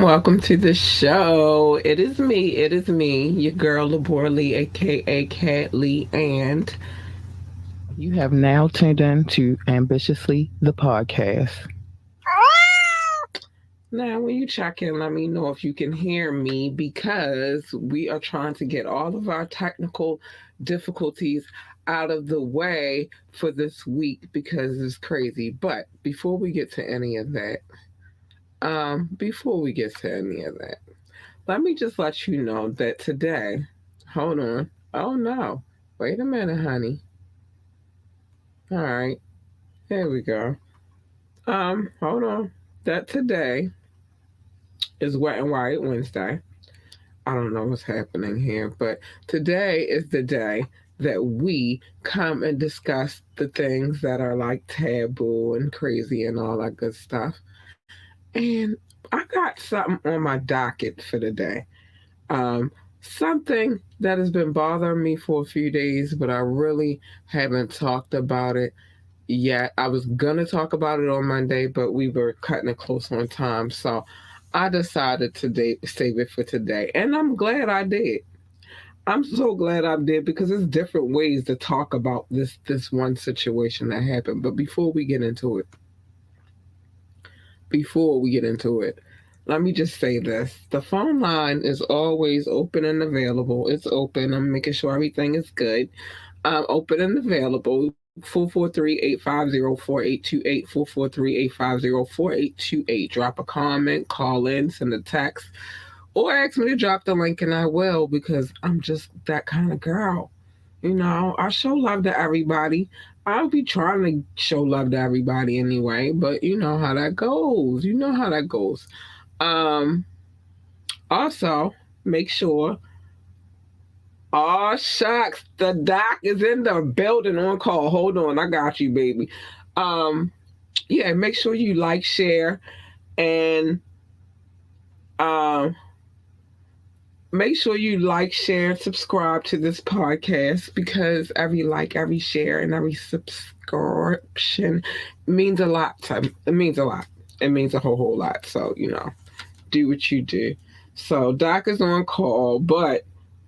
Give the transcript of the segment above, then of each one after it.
Welcome to the show. It is me, your girl Labor Lee, aka Cat Lee, and You have now tuned in to Ambitiously the podcast. now when you check in, let me know if you can hear me because we are trying to get all of our technical difficulties out of the way for this week because it's crazy. But before we get to any of that, let me just let you know that today, hold on. Oh no. Wait a minute, honey. All right. Here we go. Hold on. That today is Wet and White Wednesday. I don't know what's happening here, but today is the day that we come and discuss the things that are like taboo and crazy and all that good stuff. And I got something on my docket for today. Um, Something that has been bothering me for a few days, but I really haven't talked about it yet. I was gonna talk about it on Monday, but we were cutting it close on time, so I decided to save it for today, and I'm glad I did. I'm so glad I did because there's different ways to talk about this one situation that happened. But before we get into it, let me just say this: the phone line is always open and available. It's open. I'm making sure everything is good. Open and available. 443-850-4828, 443-850-4828. Drop a comment, call in, send a text, or ask me to drop the link and I will because I'm just that kind of girl. I show love to everybody. I'll be trying to show love to everybody anyway, but you know how that goes. You know how that goes. Um, Also, make sure. Oh shucks, the doc is in the building on call. Hold on, I got you, baby. Um, yeah, make sure you like, share, and um, make sure you like, share, and subscribe to this podcast because every like, every share, and every subscription means a lot. It means a lot. It means a whole lot. So do what you do. So Doc is on call, but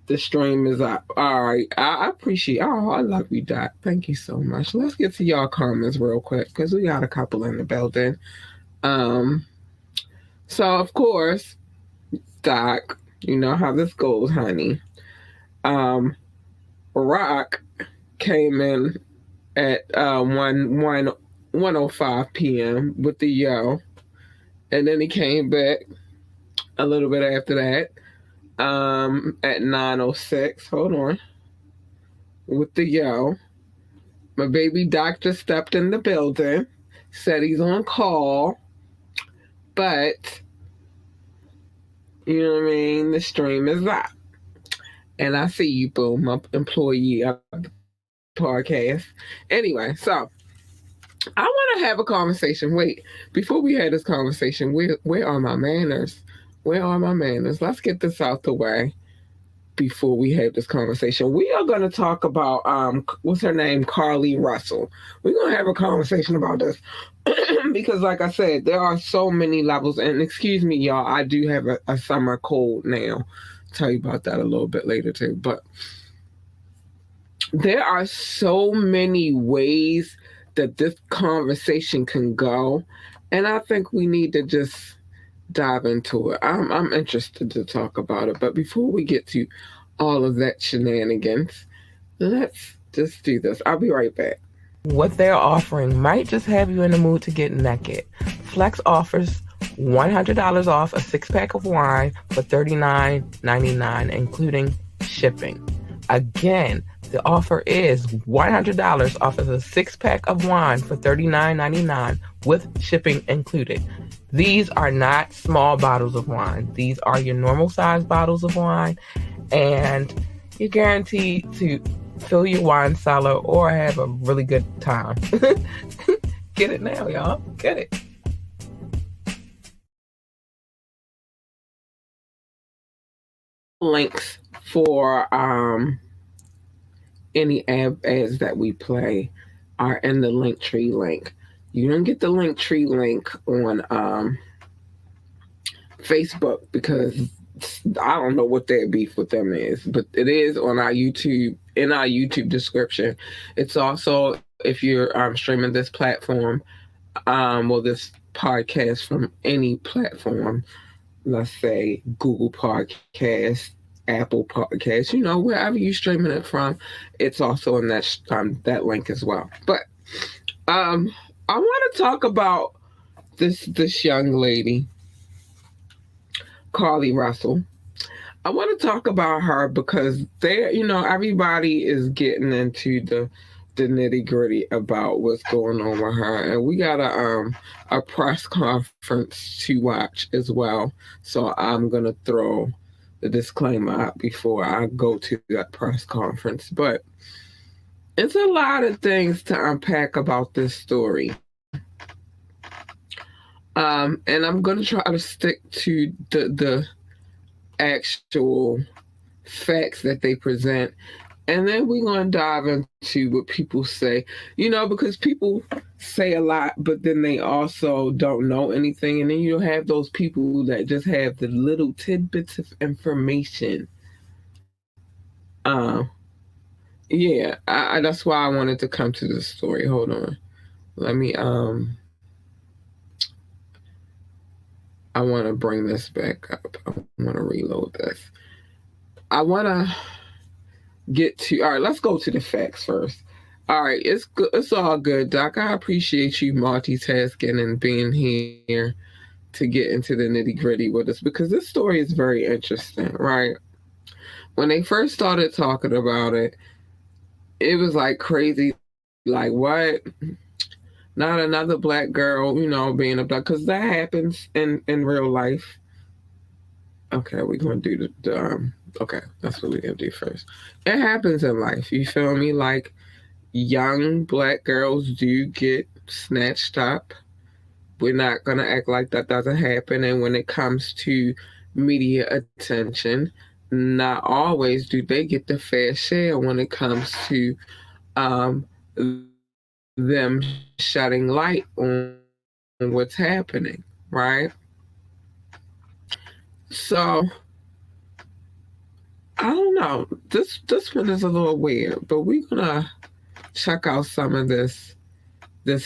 the stream is up. All right. I appreciate. Oh, I love you, Doc. Thank you so much. Let's get to y'all comments real quick because we got a couple in the building. Um. So of course, Doc, you know how this goes, honey. Um. Rock came in at 1:05 p.m. with the yo, and then he came back a little bit after that. At 9:06. Hold on. With the yo. My baby doctor stepped in the building, said he's on call, but you know what I mean? The stream is up. And I see you, boom, my employee of the podcast. Anyway, so I want to have a conversation. Wait, before we had this conversation, where are my manners? Where are my manners? Let's get this out the way before we have this conversation. We are going to talk about what's her name, Carly Russell. We're going to have a conversation about this because, like I said, there are so many levels. And excuse me, y'all, I do have a summer cold now. I'll tell you about that a little bit later too. But there are so many ways that this conversation can go, and I think we need to just dive into it. I'm interested to talk about it, but before we get to all of that shenanigans, let's just do this. I'll be right back. What they're offering might just have you in the mood to get naked. Flex offers $100 off a six-pack of wine for $39.99, including shipping. Again, the offer is $100 off of a six-pack of wine for $39.99 with shipping included. These are not small bottles of wine. These are your normal size bottles of wine, and you're guaranteed to fill your wine cellar or have a really good time. Get it now, y'all. Get it. Links for any ads that we play are in the Linktree link. You don't get the Linktree link on Facebook because I don't know what their beef with them is, but it is on our YouTube, in our YouTube description. It's also, if you're streaming this platform, well, this podcast from any platform, let's say Google Podcast, Apple Podcast, wherever you're streaming it from, it's also in that link as well. But I want to talk about this young lady, Carlee Russell. I want to talk about her because everybody is getting into the nitty gritty about what's going on with her, and we got a press conference to watch as well. So I'm gonna throw the disclaimer out before I go to that press conference. But it's a lot of things to unpack about this story. And I'm gonna try to stick to the actual facts that they present. And then we're going to dive into what people say, because people say a lot, but then they also don't know anything. And then you have those people that just have the little tidbits of information. Yeah, that's why I wanted to come to this story. Hold on. Let me, I want to bring this back up. I want to reload this. I want to all right, let's go to the facts first. All right, it's good. It's all good, Doc. I appreciate you multitasking and being here to get into the nitty gritty with us because this story is very interesting, right? When they first started talking about it, it was like crazy. Like, what? Not another black girl, being abducted, because that happens in real life. Okay, we're going to do the okay, that's what we're going to do first. It happens in life, you feel me? Like, young black girls do get snatched up. We're not going to act like that doesn't happen. And when it comes to media attention, not always do they get the fair share when it comes to them shedding light on what's happening, right? So I don't know. This one is a little weird, but we're gonna check out some of this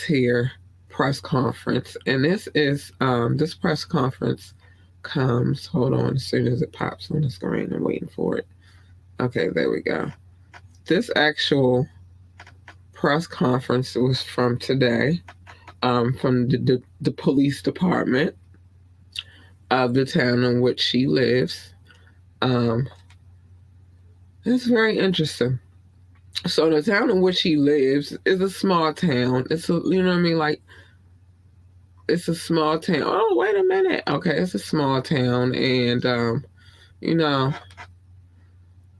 here press conference. And this is this press conference comes, hold on, as soon as it pops on the screen. I'm waiting for it. Okay, there we go. This actual press conference was from today, from the police department of the town in which she lives. It's very interesting. So the town in which she lives is a small town. It's like, it's a small town. Oh, wait a minute. Okay, it's a small town, and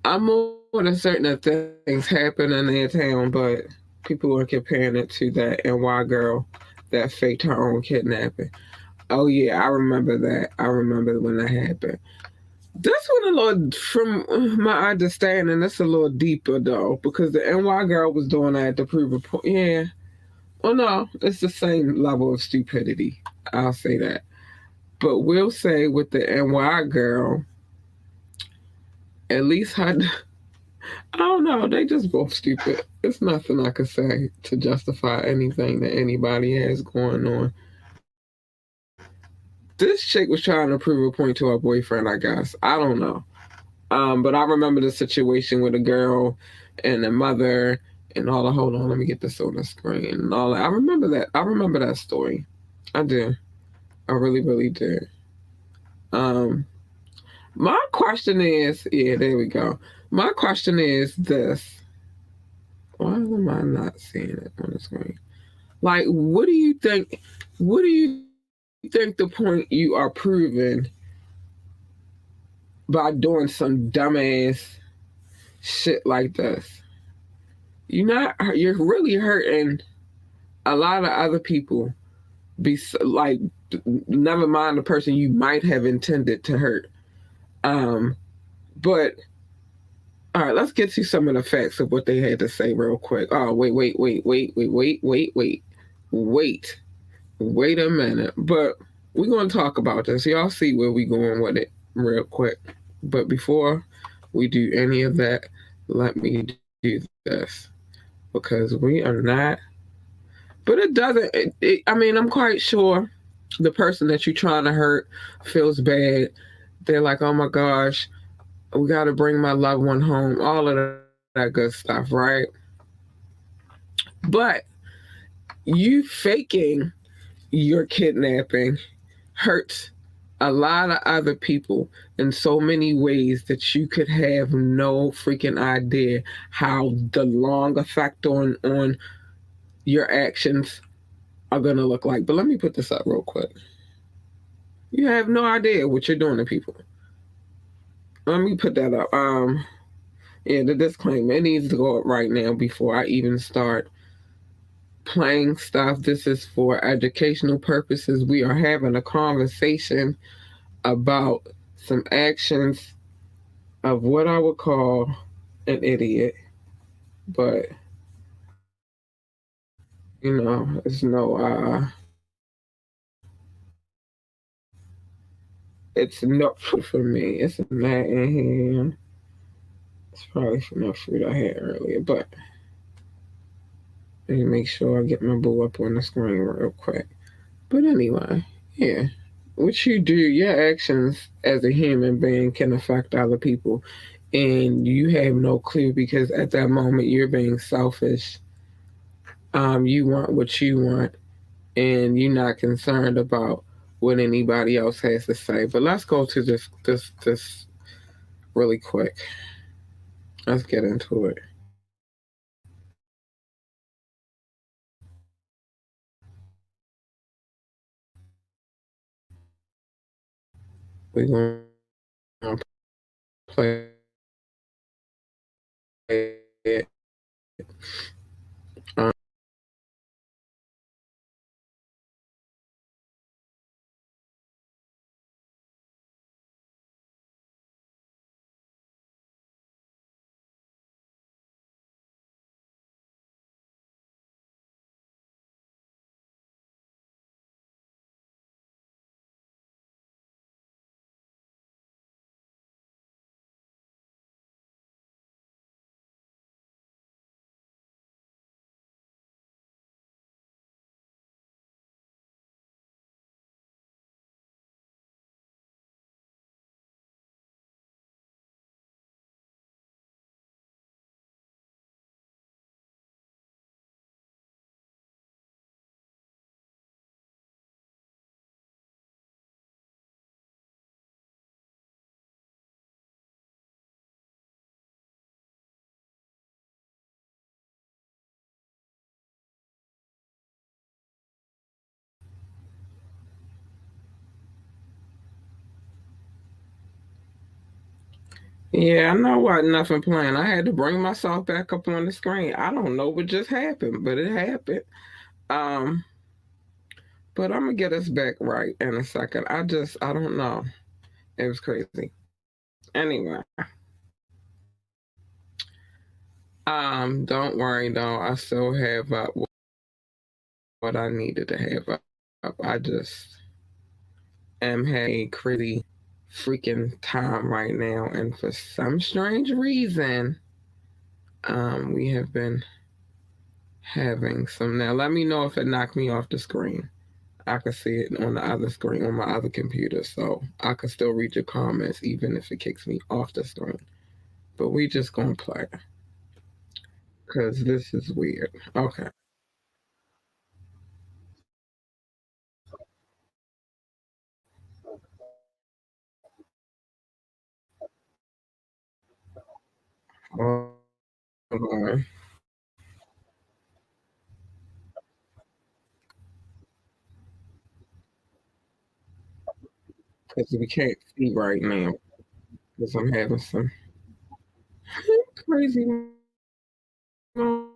I'm more than certain that things happen in their town, but people are comparing it to that NY girl that faked her own kidnapping. Oh yeah, I remember that. I remember when that happened. This one, a little, from my understanding, that's a little deeper though, because the NY girl was doing that to prove a point. Yeah. Well, no, it's the same level of stupidity. I'll say that. But we'll say with the NY girl, at least her, I don't know, they just both stupid. It's nothing I could say to justify anything that anybody has going on. This chick was trying to prove a point to her boyfriend, I guess. I don't know. But I remember the situation with a girl and the mother and all the, hold on, let me get this on the screen and all that. I remember that. I remember that story. I do. I really, really do. My question is, yeah, there we go. My question is this. Why am I not seeing it on the screen? Like, what do you think? What do you think the point you are proving by doing some dumbass shit like this? You're really hurting a lot of other people. Like, never mind the person you might have intended to hurt. But all right, let's get to some of the facts of what they had to say real quick. Oh, wait a minute. But we're gonna talk about this. Y'all see where we going with it real quick. But before we do any of that, let me do this because we are not. But it doesn't. I mean, I'm quite sure the person that you're trying to hurt feels bad. They're like, oh my gosh, we got to bring my loved one home. All of that good stuff, right? But you faking your kidnapping hurts a lot of other people in so many ways that you could have no freaking idea how the long effect on your actions are gonna look like. But let me put this up real quick. You have no idea what you're doing to people. Let me put that up. Yeah, the disclaimer, it needs to go up right now before I even start playing stuff. This is for educational purposes. We are having a conversation about some actions of what I would call an idiot. But, it's it's not food for me. It's not in here. It's probably from that fruit I had earlier. But let me make sure I get my boo up on the screen real quick. But anyway, yeah. What you do, your actions as a human being can affect other people. And you have no clue because at that moment you're being selfish. You want what you want, and you're not concerned about what anybody else has to say. But let's go to this really quick. Let's get into it. We're gonna play it. Um, yeah, I know what nothing playing. I had to bring myself back up on the screen. I don't know what just happened, but it happened. Um, but I'm gonna get us back right in a second. I don't know. It was crazy. Anyway, don't worry though. I still have what I needed to have up. I just am having a crazy freaking time right now, and for some strange reason, we have been having some. Now, let me know if it knocked me off the screen. I can see it on the other screen on my other computer, so I can still read your comments even if it kicks me off the screen. But we just gonna play because this is weird. Okay. Hold on, because we can't see right now because I'm having some crazy moment.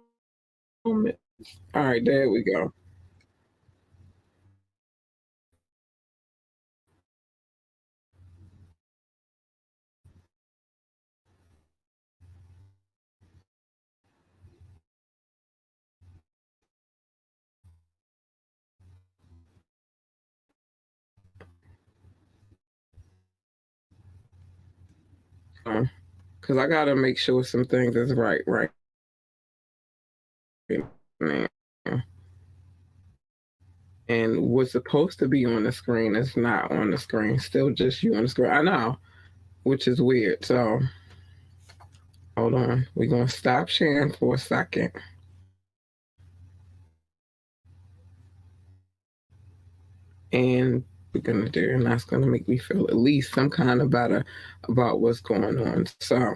All right, there we go. because I gotta make sure some things is right now. And what's supposed to be on the screen is not on the screen. Still just you on the screen. I know, which is weird. So hold on. We're gonna stop sharing for a second. And we're gonna do, and that's gonna make me feel at least some kind of better about what's going on. So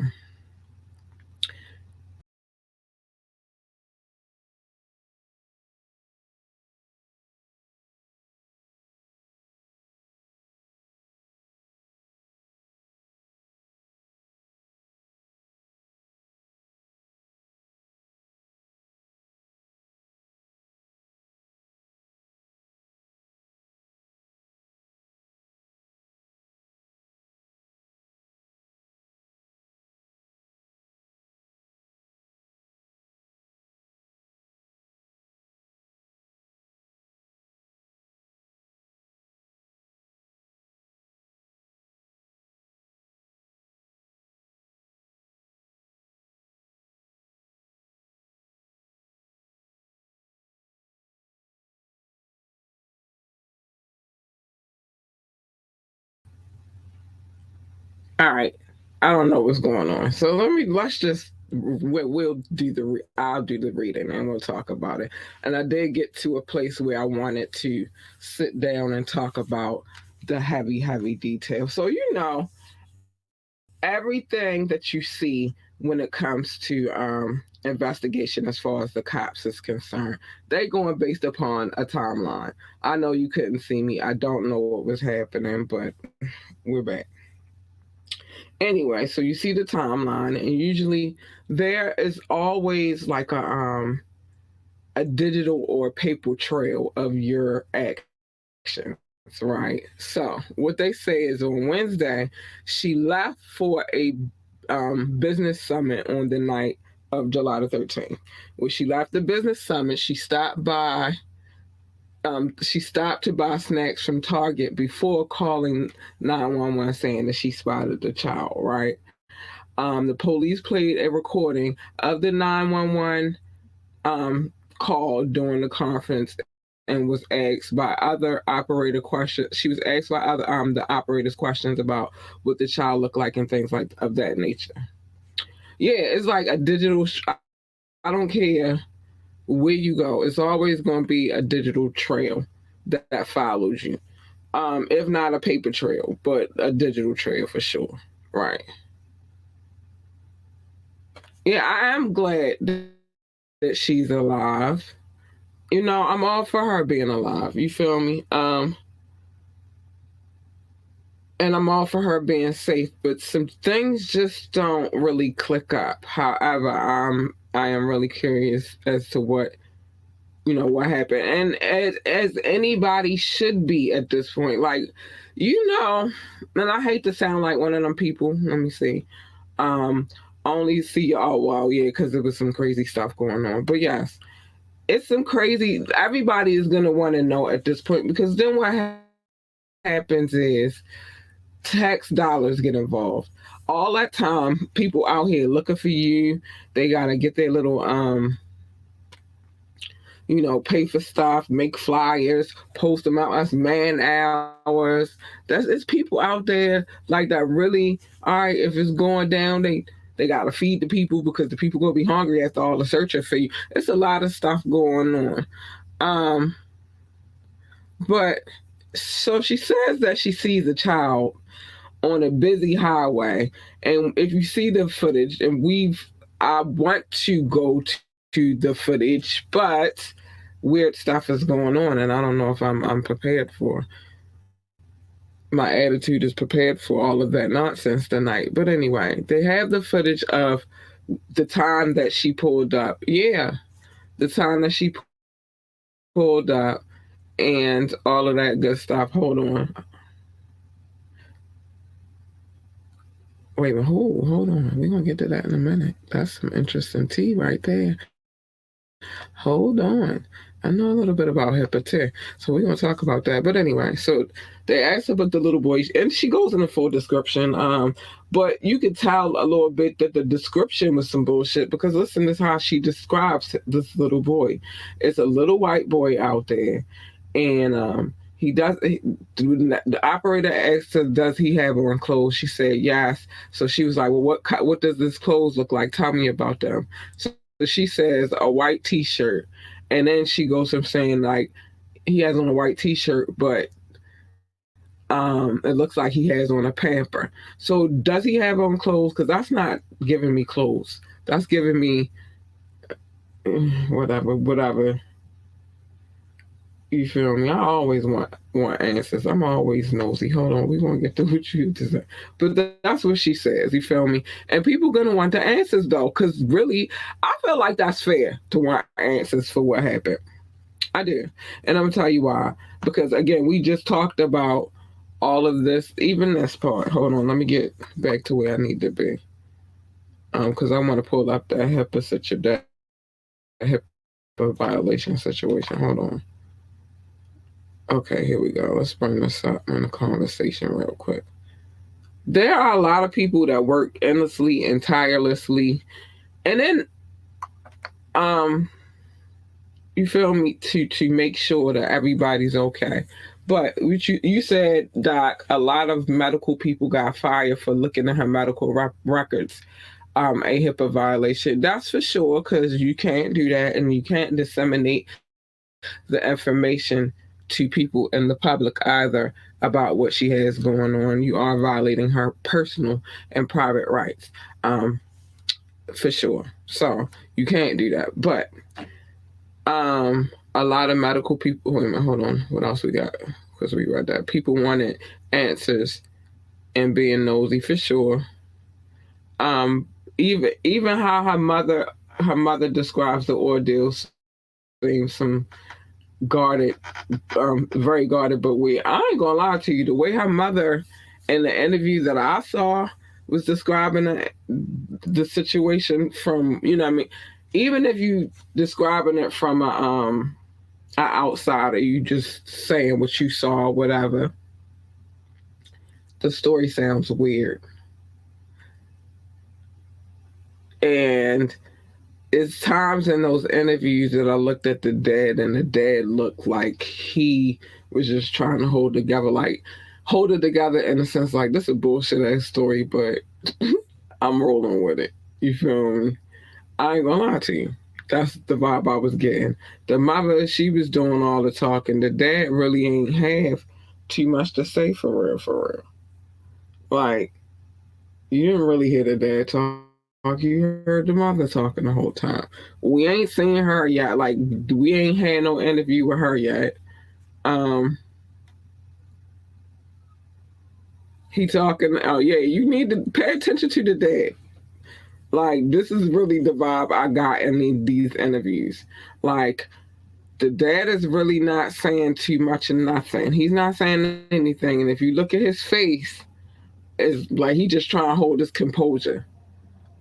all right. I don't know what's going on. So let's just we'll do I'll do the reading and we'll talk about it. And I did get to a place where I wanted to sit down and talk about the heavy detail. So everything that you see when it comes to investigation as far as the cops is concerned, they going based upon a timeline. I know you couldn't see me. I don't know what was happening, but we're back. Anyway, so you see the timeline, and usually there is always like a digital or paper trail of your actions, right? So what they say is on Wednesday, she left for a business summit on the night of July the 13th. When she left the business summit, she stopped to buy snacks from Target before calling 911 saying that she spotted the child, right? The police played a recording of the 911 call during the conference and was asked by other operator questions. She was asked by other the operators questions about what the child looked like and things like of that nature. Yeah, it's like a digital. I don't care where you go. It's always going to be a digital trail that follows you. If not a paper trail, but a digital trail for sure. Right. Yeah, I am glad that she's alive. I'm all for her being alive. You feel me? And I'm all for her being safe, but some things just don't really click up. However, I am really curious as to what happened, and as anybody should be at this point. Like, and I hate to sound like one of them people. Let me see. Um, Only see, oh wow, yeah, because there was some crazy stuff going on. But yes, it's some crazy. Everybody is gonna want to know at this point because then what happens is tax dollars get involved. All that time, people out here looking for you. They gotta get their little pay for stuff, make flyers, post them out as man hours. It's people out there like that really. All right, if it's going down, they gotta feed the people because the people gonna be hungry after all the searching for you. It's a lot of stuff going on. Um, but so she says that she sees a child on a busy highway, and if you see the footage, and I want to go to the footage, but weird stuff is going on, and I don't know if I'm prepared for. My attitude is prepared for all of that nonsense tonight. But anyway, they have the footage of the time that she pulled up. Yeah, the time that she pulled up and all of that good stuff. Hold on. Wait a minute. Hold on. We're going to get to that in a minute. That's some interesting tea right there. Hold on. I know a little bit about HIPAA too, so we're gonna talk about that. But anyway, so they asked about the little boy, and she goes in a full description. But you could tell a little bit that the description was some bullshit because listen, this is how she describes this little boy. It's a little white boy out there, and the operator asked her, "Does he have on clothes?" She said yes. So she was like, "Well, what does this clothes look like? Tell me about them." So she says a white T-shirt, and then she goes from saying like he has on a white T-shirt, but it looks like he has on a pamper. So does he have on clothes? Because that's not giving me clothes. That's giving me whatever. You feel me? I always want answers. I'm always nosy. Hold on, we gonna get through what you to say. But that's what she says. You feel me? And people gonna want the answers though, because really, I feel like that's fair to want answers for what happened. I do, and I'm gonna tell you why. Because again, we just talked about all of this, even this part. Hold on, let me get back to where I need to be. Because I want to pull up that HIPAA violation situation. Hold on. Okay, here we go. Let's bring this up in a conversation real quick. There are a lot of people that work endlessly and tirelessly, and then you feel me, to make sure that everybody's okay. But you said, Doc, a lot of medical people got fired for looking at her medical records. A HIPAA violation. That's for sure, because you can't do that, and you can't disseminate the information to people in the public either about what she has going on. You are violating her personal and private rights, for sure. So you can't do that. But a lot of medical people. Wait a minute, hold on. What else we got? Because we read that people wanted answers and being nosy for sure. Even how her mother describes the ordeal seems some guarded, very guarded. But I ain't gonna lie to you, the way her mother in the interview that I saw was describing the situation from, you know what I mean, even if you describing it from a outsider, you just saying what you saw, whatever, the story sounds weird. And it's times in those interviews that I looked at the dad, and the dad looked like he was just trying to hold it together in a sense like this is a bullshit ass story, but I'm rolling with it. You feel me? I ain't gonna lie to you. That's the vibe I was getting. The mother, she was doing all the talking. The dad really ain't have too much to say for real, for real. Like, you didn't really hear the dad talk. You heard the mother talking the whole time. We ain't seen her yet. Like, we ain't had no interview with her yet. He talking. Oh yeah, you need to pay attention to the dad. Like, this is really the vibe I got in these interviews. Like, the dad is really not saying too much of nothing. He's not saying anything, and if you look at his face, it's like he just trying to hold his composure,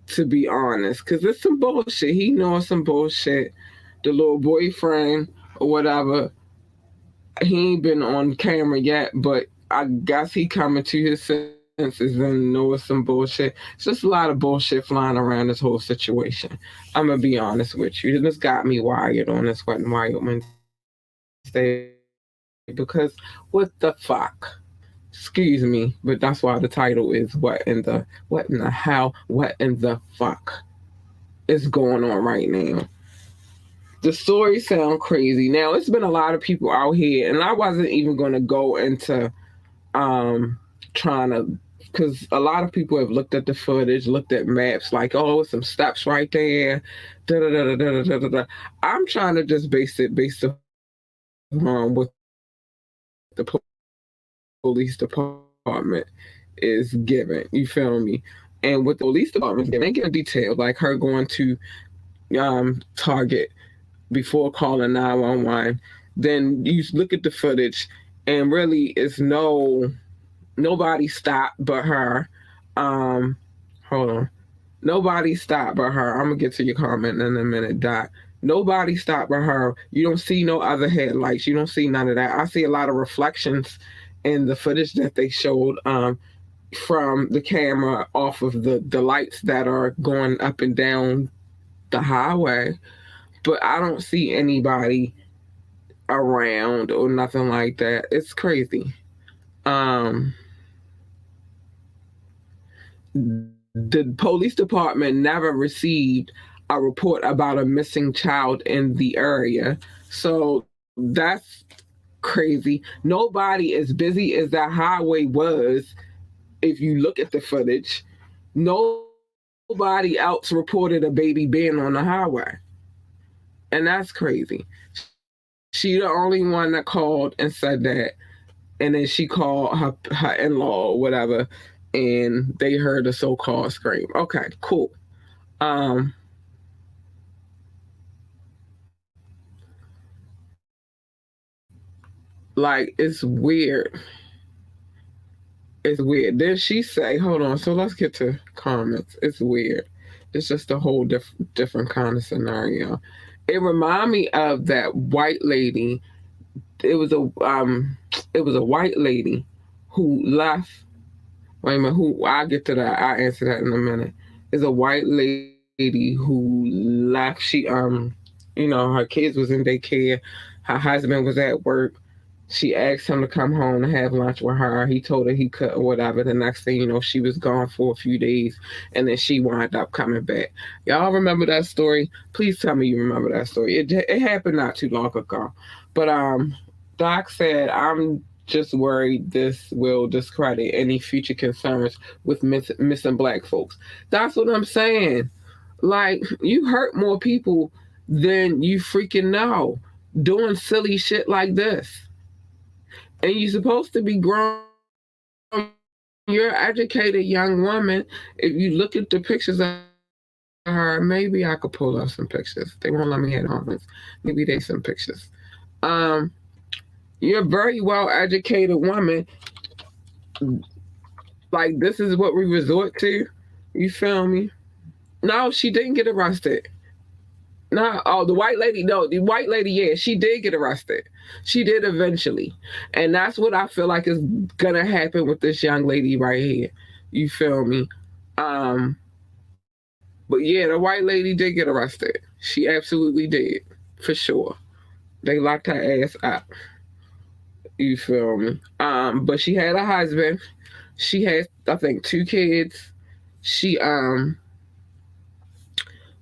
to be honest, because it's some bullshit. He knows some bullshit. The little boyfriend or whatever, he ain't been on camera yet, but I guess he coming to his senses and knows some bullshit. It's just a lot of bullshit flying around this whole situation. I'm gonna be honest with you. This got me wired on this Wet and Wild Wednesday because what the fuck? Excuse me, but that's why the title is what in the fuck is going on right now. The stories sound crazy. Now it's been a lot of people out here, and I wasn't even gonna go into trying to, because a lot of people have looked at the footage, looked at maps, like, oh, some steps right there. Da, da, da, da, da, da, da. I'm trying to just base it based on what the police department is giving. You feel me? And what the police department is giving, they give details like her going to Target before calling 911. Then you look at the footage, and really, it's nobody stopped but her. Hold on. Nobody stopped but her. I'm gonna get to your comment in a minute, Doc. Nobody stopping her. You don't see no other headlights. You don't see none of that. I see a lot of reflections in the footage that they showed from the camera off of the lights that are going up and down the highway. But I don't see anybody around or nothing like that. It's crazy. Um, the police department never received a report about a missing child in the area. So that's crazy. Nobody, as busy as that highway was, if you look at the footage, nobody else reported a baby being on the highway. And that's crazy. She the only one that called and said that. And then she called her in-law or whatever, and they heard a so-called scream. Okay, cool. Um, like it's weird. It's weird. Then she say, "Hold on." So let's get to comments. It's weird. It's just a whole different kind of scenario. It remind me of that white lady. It was a white lady who left. Wait a minute. Who? I'll get to that. I'll answer that in a minute. It's a white lady who left. She her kids was in daycare. Her husband was at work. She asked him to come home and have lunch with her. He told her he couldn't, whatever. The next thing you know, she was gone for a few days, and then she wound up coming back. Y'all remember that story? Please tell me you remember that story. It happened not too long ago. But Doc said, I'm just worried this will discredit any future concerns with missing Black folks. That's what I'm saying. Like, you hurt more people than you freaking know doing silly shit like this. And you're supposed to be grown. You're an educated young woman. If you look at the pictures of her, maybe I could pull up some pictures. They won't let me have comments. Maybe they some pictures. You're a very well educated woman. Like, this is what we resort to. You feel me? No, she didn't get arrested. No, the white lady, no, the white lady, yeah, she did get arrested. She did eventually. And that's what I feel like is gonna happen with this young lady right here. You feel me? But yeah, the white lady did get arrested. She absolutely did, for sure. They locked her ass up. You feel me? But she had a husband. She had, I think, 2 kids. She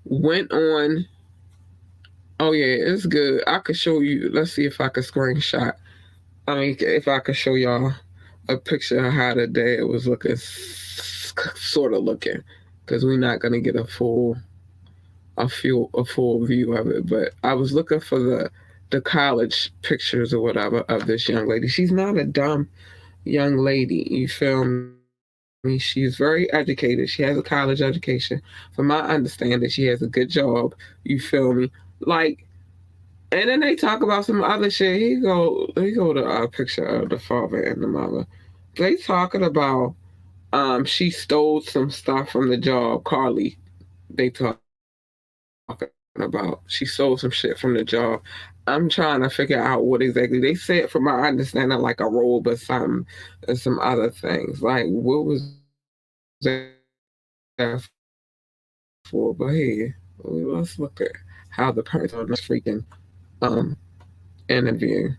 went on. Oh yeah, it's good. I could show you. Let's see if I could screenshot. I mean, if I could show y'all a picture of how the dad was looking, sort of looking, because we're not gonna get a full view of it. But I was looking for the college pictures or whatever of this young lady. She's not a dumb young lady. You feel me? She's very educated. She has a college education. From my understanding, she has a good job. You feel me? Like, and then they talk about some other shit. He go to a picture of the father and the mother. They talking about she stole some stuff from the job. Carly, they talking about she stole some shit from the job. I'm trying to figure out what exactly they said. From my understanding, like a robe or something, and some other things. Like, what was that for? But hey, let's look at how the person on this freaking interview.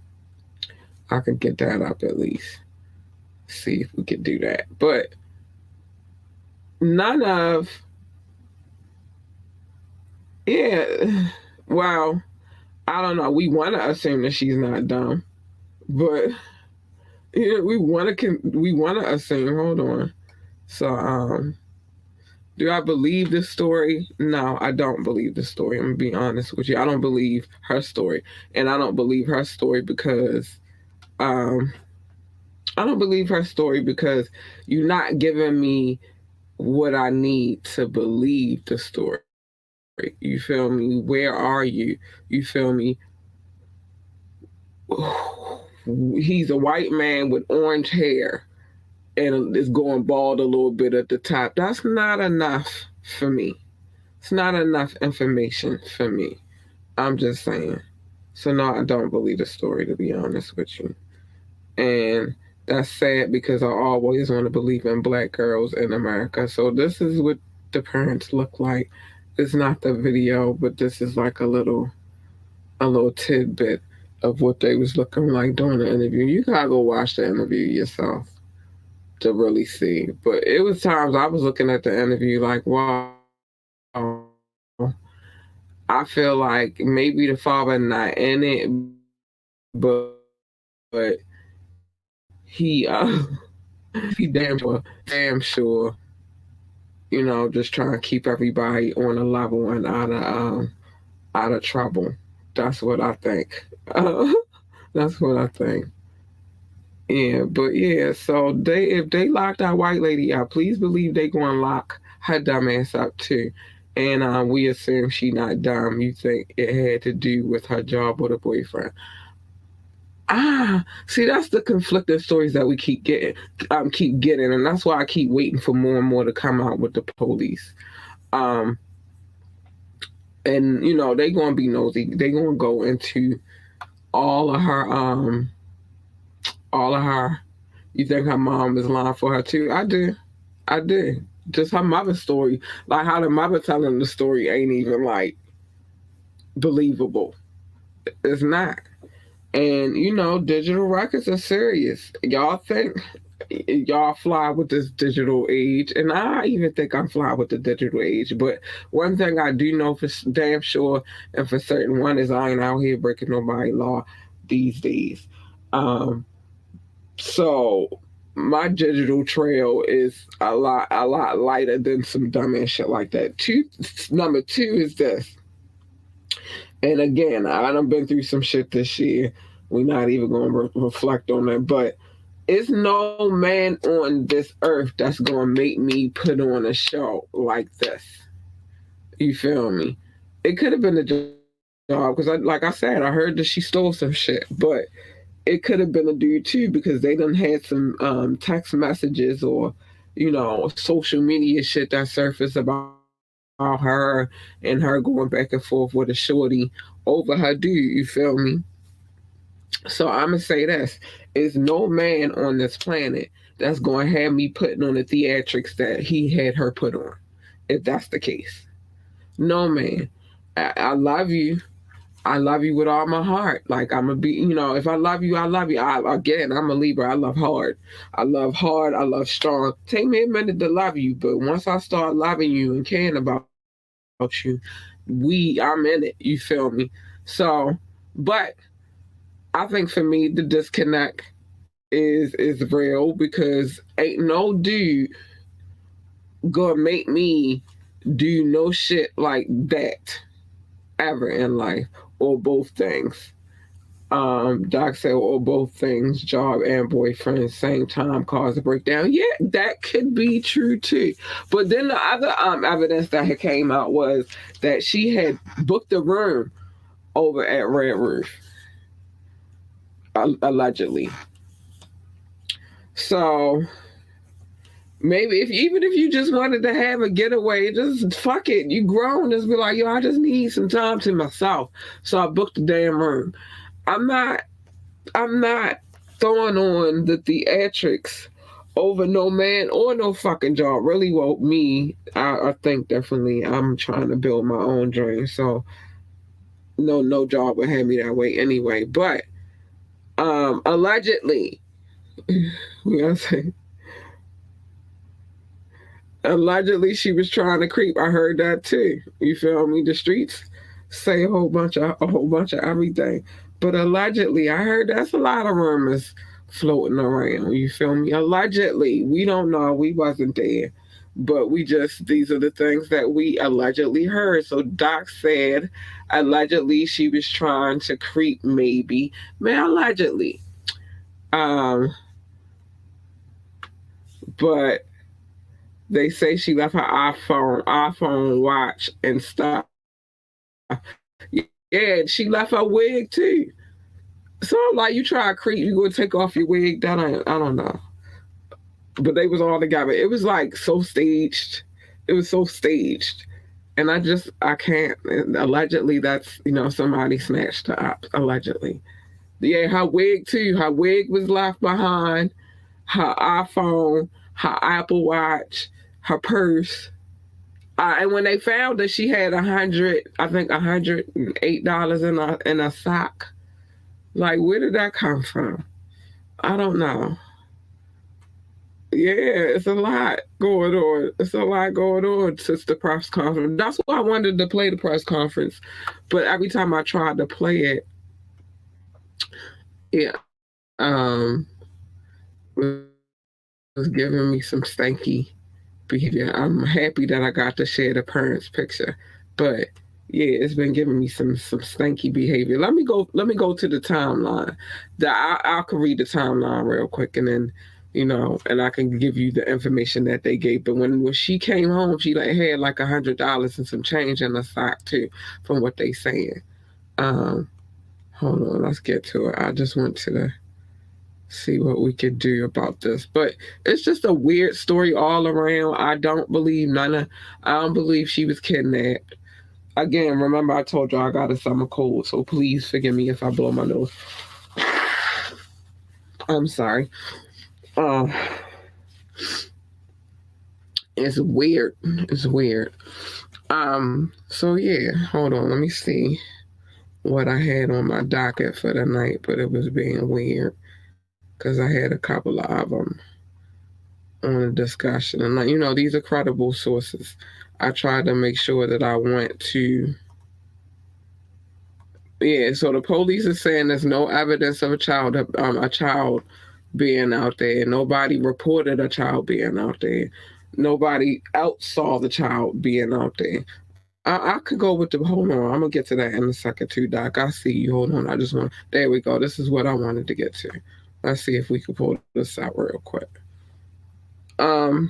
I could get that up at least. See if we can do that. But none of, yeah, well, I don't know. We want to assume that she's not dumb, but yeah, we want to assume. Hold on. So, do I believe this story? No, I don't believe the story. I'm gonna be honest with you. I don't believe her story, and I don't believe her story because, you're not giving me what I need to believe the story. You feel me? Where are you? You feel me? He's a white man with orange hair and is going bald a little bit at the top. That's not enough for me. It's not enough information for me. I'm just saying. So no, I don't believe the story, to be honest with you. And that's sad because I always want to believe in black girls in America. So this is what the parents look like. It's not the video, but this is like a little tidbit of what they was looking like during the interview. You gotta go watch the interview yourself to really see. But it was times I was looking at the interview like, wow, I feel like maybe the father not in it, but he he damn sure, just trying to keep everybody on a level and out of trouble. That's what I think. That's what I think. Yeah, but yeah, so if they lock that white lady up, please believe they gonna lock her dumb ass up too. And we assume she not dumb. You think it had to do with her job or the boyfriend. See, that's the conflicting stories that we keep getting, and that's why I keep waiting for more and more to come out with the police. Um, and they gonna be nosy. They gonna go into all of her, all of her. You think her mom is lying for her too? I did. Just her mother's story, like how the mother telling the story ain't even like believable. It's not. And digital records are serious. Y'all think y'all fly with this digital age, and I even think I'm fly with the digital age. But one thing I do know for damn sure and for certain one is I ain't out here breaking nobody law these days. So my digital trail is a lot lighter than some dumbass shit like that. Number two is this. And again, I done been through some shit this year. We're not even going to reflect on that. But it's no man on this earth that's going to make me put on a show like this. You feel me? It could have been a job because, like I said, I heard that she stole some shit. But it could have been a dude too because they done had some text messages or, social media shit that surfaced about her and her going back and forth with a shorty over her dude. You feel me? So I'm gonna say this: is no man on this planet that's gonna have me putting on the theatrics that he had her put on. If that's the case, no man. I love you. I love you with all my heart. Like I'm gonna be, if I love you, I love you. Again, I'm a Libra. I love hard. I love hard. I love strong. Take me a minute to love you, but once I start loving you and caring about you, I'm in it. You feel me? So, but I think for me the disconnect is real because ain't no dude gonna make me do no shit like that ever in life or both things. Doc said, or both things, job and boyfriend, same time cause a breakdown. Yeah, that could be true too. But then the other evidence that had came out was that she had booked a room over at Red Roof, allegedly. So maybe even if you just wanted to have a getaway, just fuck it. You grown, just be like, yo, I just need some time to myself. So I booked the damn room. I'm not throwing on the theatrics over no man or no fucking job. Really, well, me, I think differently. I'm trying to build my own dream. So no job would have me that way anyway. But allegedly, we gotta say, allegedly she was trying to creep. I heard that too. You feel me? The streets say a whole bunch of everything. But allegedly, I heard that's a lot of rumors floating around. You feel me? Allegedly, we don't know. We wasn't there. But these are the things that we allegedly heard. So Doc said, allegedly, she was trying to creep, maybe. Man, allegedly. But they say she left her iPhone watch and stuff. Yeah, she left her wig too. So like you try to creep, you gonna take off your wig. That I don't know. But they was all together. It was like so staged. It was so staged. And I can't. Allegedly, that's, somebody snatched her up. Allegedly. Yeah, her wig too. Her wig was left behind. Her iPhone, her Apple Watch, her purse. And when they found that she had $108 in a sock, like, where did that come from? I don't know. Yeah, it's a lot going on. It's a lot going on since the press conference. That's why I wanted to play the press conference, but every time I tried to play it, it was giving me some stanky behavior. I'm happy that I got to share the parents' picture, but yeah, it's been giving me some stanky behavior. Let me go. Let me go to the timeline. I can read the timeline real quick, and then and I can give you the information that they gave. But when she came home, she had like $100 and some change in the sock too, from what they saying. Hold on, let's get to it. I just want to see what we could do about this. But it's just a weird story all around. I don't believe she was kidnapped. Again, remember I told you I got a summer cold, so please forgive me if I blow my nose. I'm sorry. It's weird. It's weird. So yeah, hold on, let me see what I had on my docket for the night, but it was being weird because I had a couple of them on a discussion. And these are credible sources. I tried to make sure that I went to. Yeah, so the police is saying there's no evidence of a child being out there. Nobody reported a child being out there. Nobody else saw the child being out there. I could go with hold on. I'm gonna get to that in a second too, Doc. I see you. Hold on. There we go. This is what I wanted to get to. Let's see if we can pull this out real quick. I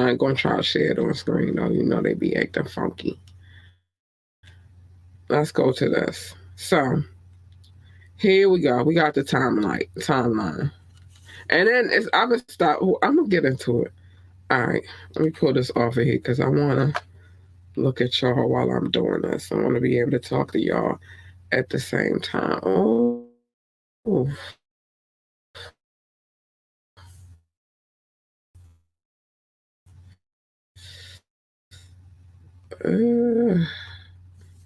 ain't gonna try to share it on screen though. They be acting funky. Let's go to this. So here we go. We got the timeline. And then I'm gonna get into it. All right, let me pull this off of here because I wanna look at y'all while I'm doing this. I wanna be able to talk to y'all at the same time. Oh.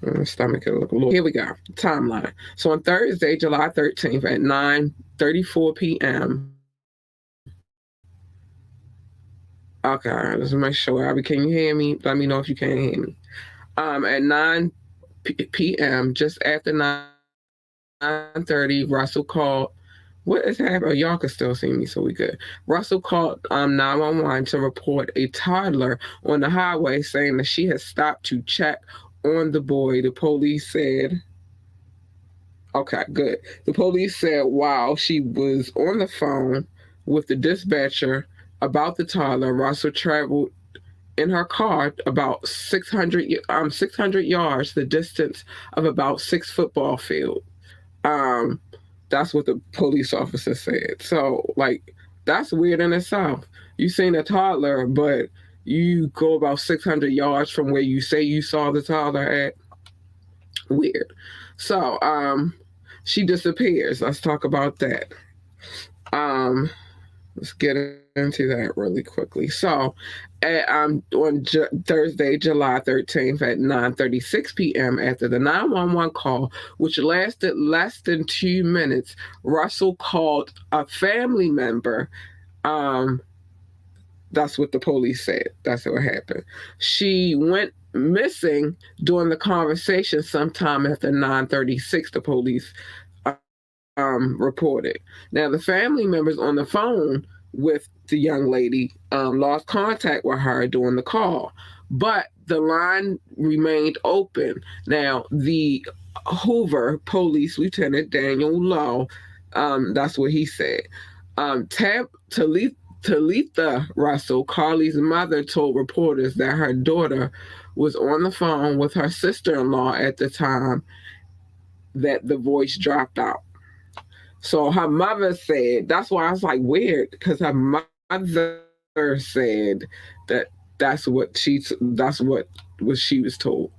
My stomach is look a little. Here we go. Timeline. So on Thursday, July 13th at 9:34 p.m. Okay, let's make sure. Abby, can you hear me? Let me know if you can't hear me. At 9 p.m., just after 9:30, Russell called. What is happening? Y'all can still see me, so we good. Russell called 911 to report a toddler on the highway saying that she had stopped to check on the boy. The police said, okay, good. The police said while she was on the phone with the dispatcher about the toddler, Russell traveled in her car about 600 yards, the distance of about 6 football fields. That's what the police officer said. So, that's weird in itself. You seen a toddler, but you go about 600 yards from where you say you saw the toddler at. Weird. So, she disappears. Let's talk about that. Let's get into that really quickly. So, on Thursday, July 13th at 9:36 p.m. after the 911 call, which lasted less than 2 minutes, Russell called a family member. That's what the police said. That's what happened. She went missing during the conversation sometime after 9:36, the police reported. Now, the family members on the phone with the young lady lost contact with her during the call, but the line remained open. Now, the Hoover Police Lieutenant Daniel Lowe, that's what he said. Talitha Russell, Carly's mother, told reporters that her daughter was on the phone with her sister-in-law at the time that the voice dropped out. So her mother said, that's why I was like weird, because her mother said that That's what she was told.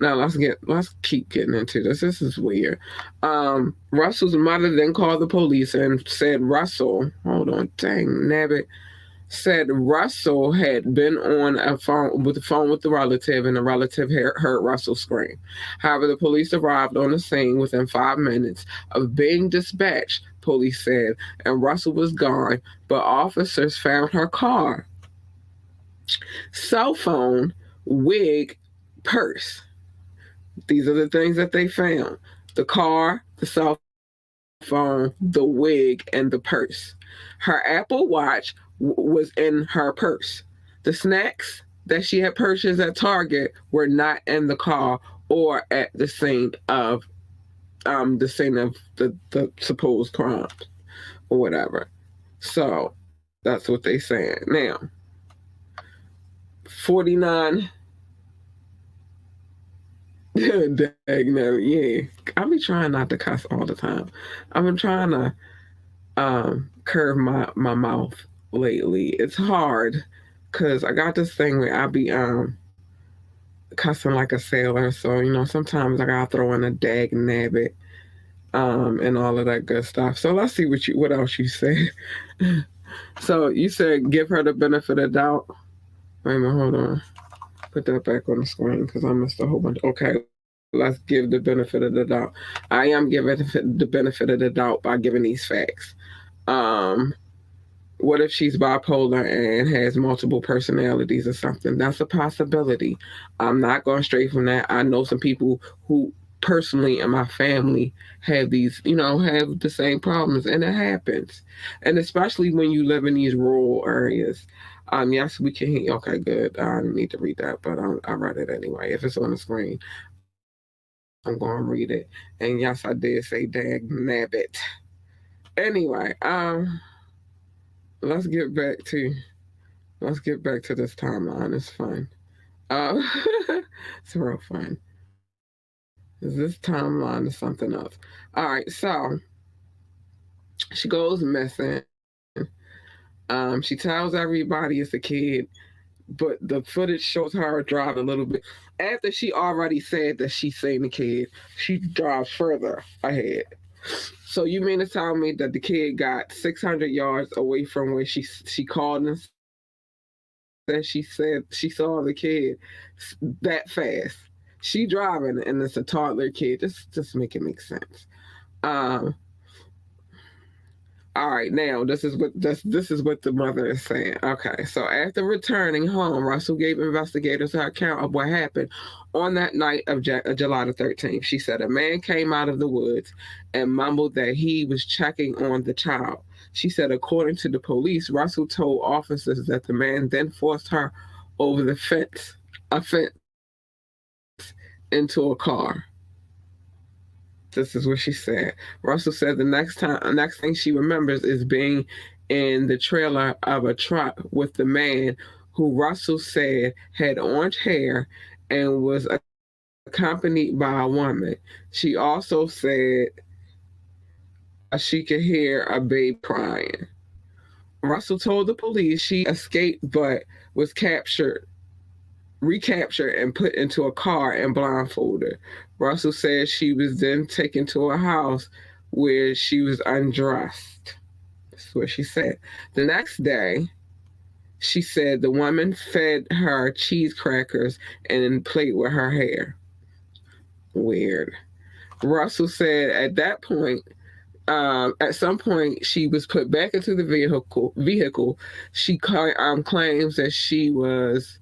Now let's keep getting into this. This is weird. Russell's mother then called the police and said Russell, hold on, dang nabbit, said Russell had been on a phone with the relative, and the relative heard Russell scream. However, the police arrived on the scene within 5 minutes of being dispatched, police said, and Russell was gone, but officers found her car, cell phone, wig, purse. These are the things that they found: the car, the cell phone, the wig, and the purse. Her Apple Watch was in her purse. The snacks that she had purchased at Target were not in the car or at the scene of the supposed crime or whatever. So that's what they saying. Now, 49. Dang, no, yeah. I be trying not to cuss all the time. I've been trying to curve my mouth lately. It's hard because I got this thing where I be cussing like a sailor. So, sometimes I gotta throw in a dag nabbit and all of that good stuff. So let's see what else you say. So you said give her the benefit of doubt. Wait a minute, hold on. Put that back on the screen because I missed a whole bunch. Okay, let's give the benefit of the doubt. I am giving the benefit of the doubt by giving these facts. What if she's bipolar and has multiple personalities or something? That's a possibility. I'm not going straight from that. I know some people who personally in my family have these, have the same problems, and it happens. And especially when you live in these rural areas. Yes, we can hear. Okay, good. I didn't need to read that, but I read it anyway. If it's on the screen, I'm going to read it. And yes, I did say dag nabbit. Anyway, let's get back to this timeline. It's fun. It's real fun. This timeline is something else. All right, so she goes missing. She tells everybody it's a kid, but the footage shows her drive a little bit. After she already said that she's seen the kid, she drives further ahead. So you mean to tell me that the kid got 600 yards away from where she called and said she saw the kid that fast? She driving and it's a toddler kid. Just make it make sense. All right, now this is what the mother is saying. Okay, so after returning home, Russell gave investigators her account of what happened on that night of July the 13th. She said a man came out of the woods and mumbled that he was checking on the child. She said, according to the police, Russell told officers that the man then forced her over a fence, into a car. This is what she said. Russell said the next thing she remembers is being in the trailer of a truck with the man who Russell said had orange hair and was accompanied by a woman. She also said she could hear a baby crying. Russell told the police she escaped but was recaptured and put into a car and blindfolded. Russell said she was then taken to a house where she was undressed. That's what she said. The next day, she said the woman fed her cheese crackers and played with her hair. Weird. Russell said at some point, she was put back into the vehicle. She claims that she was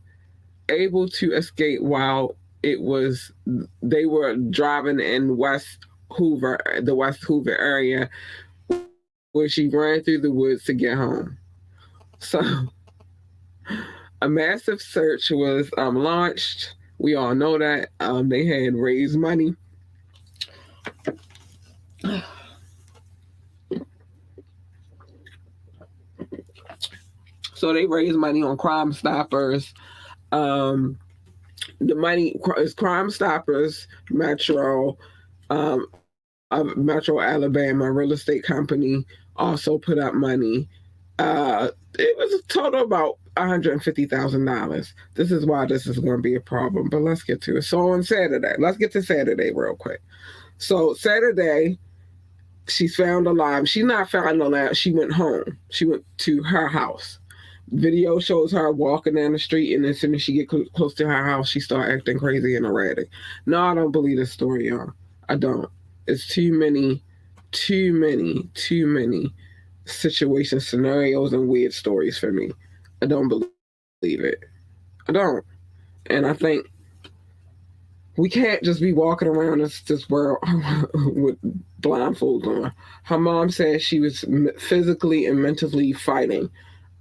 able to escape while they were driving in the West Hoover area, where she ran through the woods to get home. So a massive search was launched. We all know that. They had raised money. So they raised money on Crime Stoppers. The money is Crime Stoppers, Metro Alabama real estate company also put up money. It was a total about $150,000. This is why this is going to be a problem. But let's get to it. So on Saturday, let's get to Saturday real quick. So Saturday, she's found alive. She's not found alive. She went home. She went to her house. Video shows her walking down the street, and as soon as she get close to her house, she start acting crazy and erratic. No, I don't believe this story, y'all. I don't. It's too many situations, scenarios, and weird stories for me. I don't believe it. I don't. And I think we can't just be walking around this world with blindfolds on. Her mom said she was physically and mentally fighting.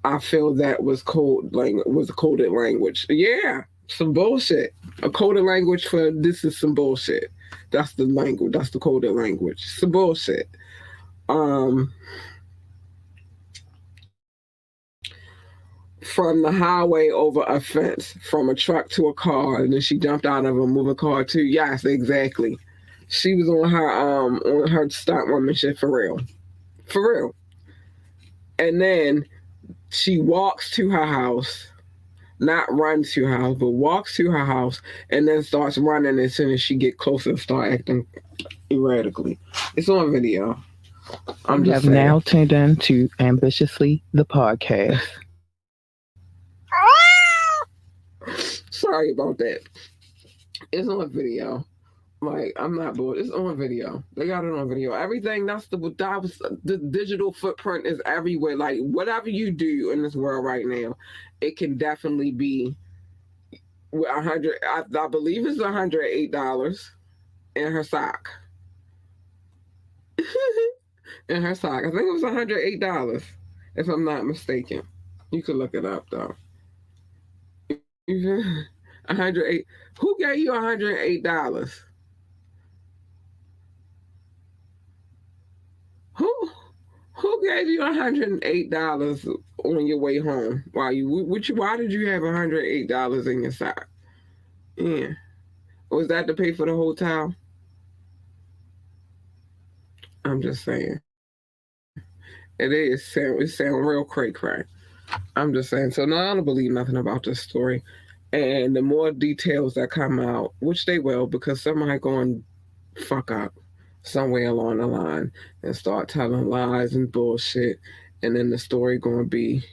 I feel that was was a coded language. Yeah, some bullshit. A coded language for this is some bullshit. That's the language. That's the coded language. Some bullshit. From the highway over a fence, from a truck to a car, and then she jumped out of a moving car too. Yes, exactly. She was on her stunt woman shit for real. For real. And then she walks to her house, not runs to her house, but walks to her house and then starts running as soon as she get closer and start acting erratically. It's on video. You have now tuned in to Ambitiously the podcast. Sorry about that. It's on video. Like, I'm not bored. It's on video. They got it on video. Everything the digital footprint is everywhere. Like, whatever you do in this world right now, it can definitely be I believe it's $108 in her sock. In her sock. I think it was $108, if I'm not mistaken. You could look it up though. 108. Who gave you $108? Who gave you $108 on your way home? Why did you have $108 in your sock? Yeah. Was that to pay for the hotel? I'm just saying. It sound real cray. I'm just saying. So no, I don't believe nothing about this story. And the more details that come out, which they will, because somebody going to fuck up somewhere along the line and start telling lies and bullshit, and then the story going to be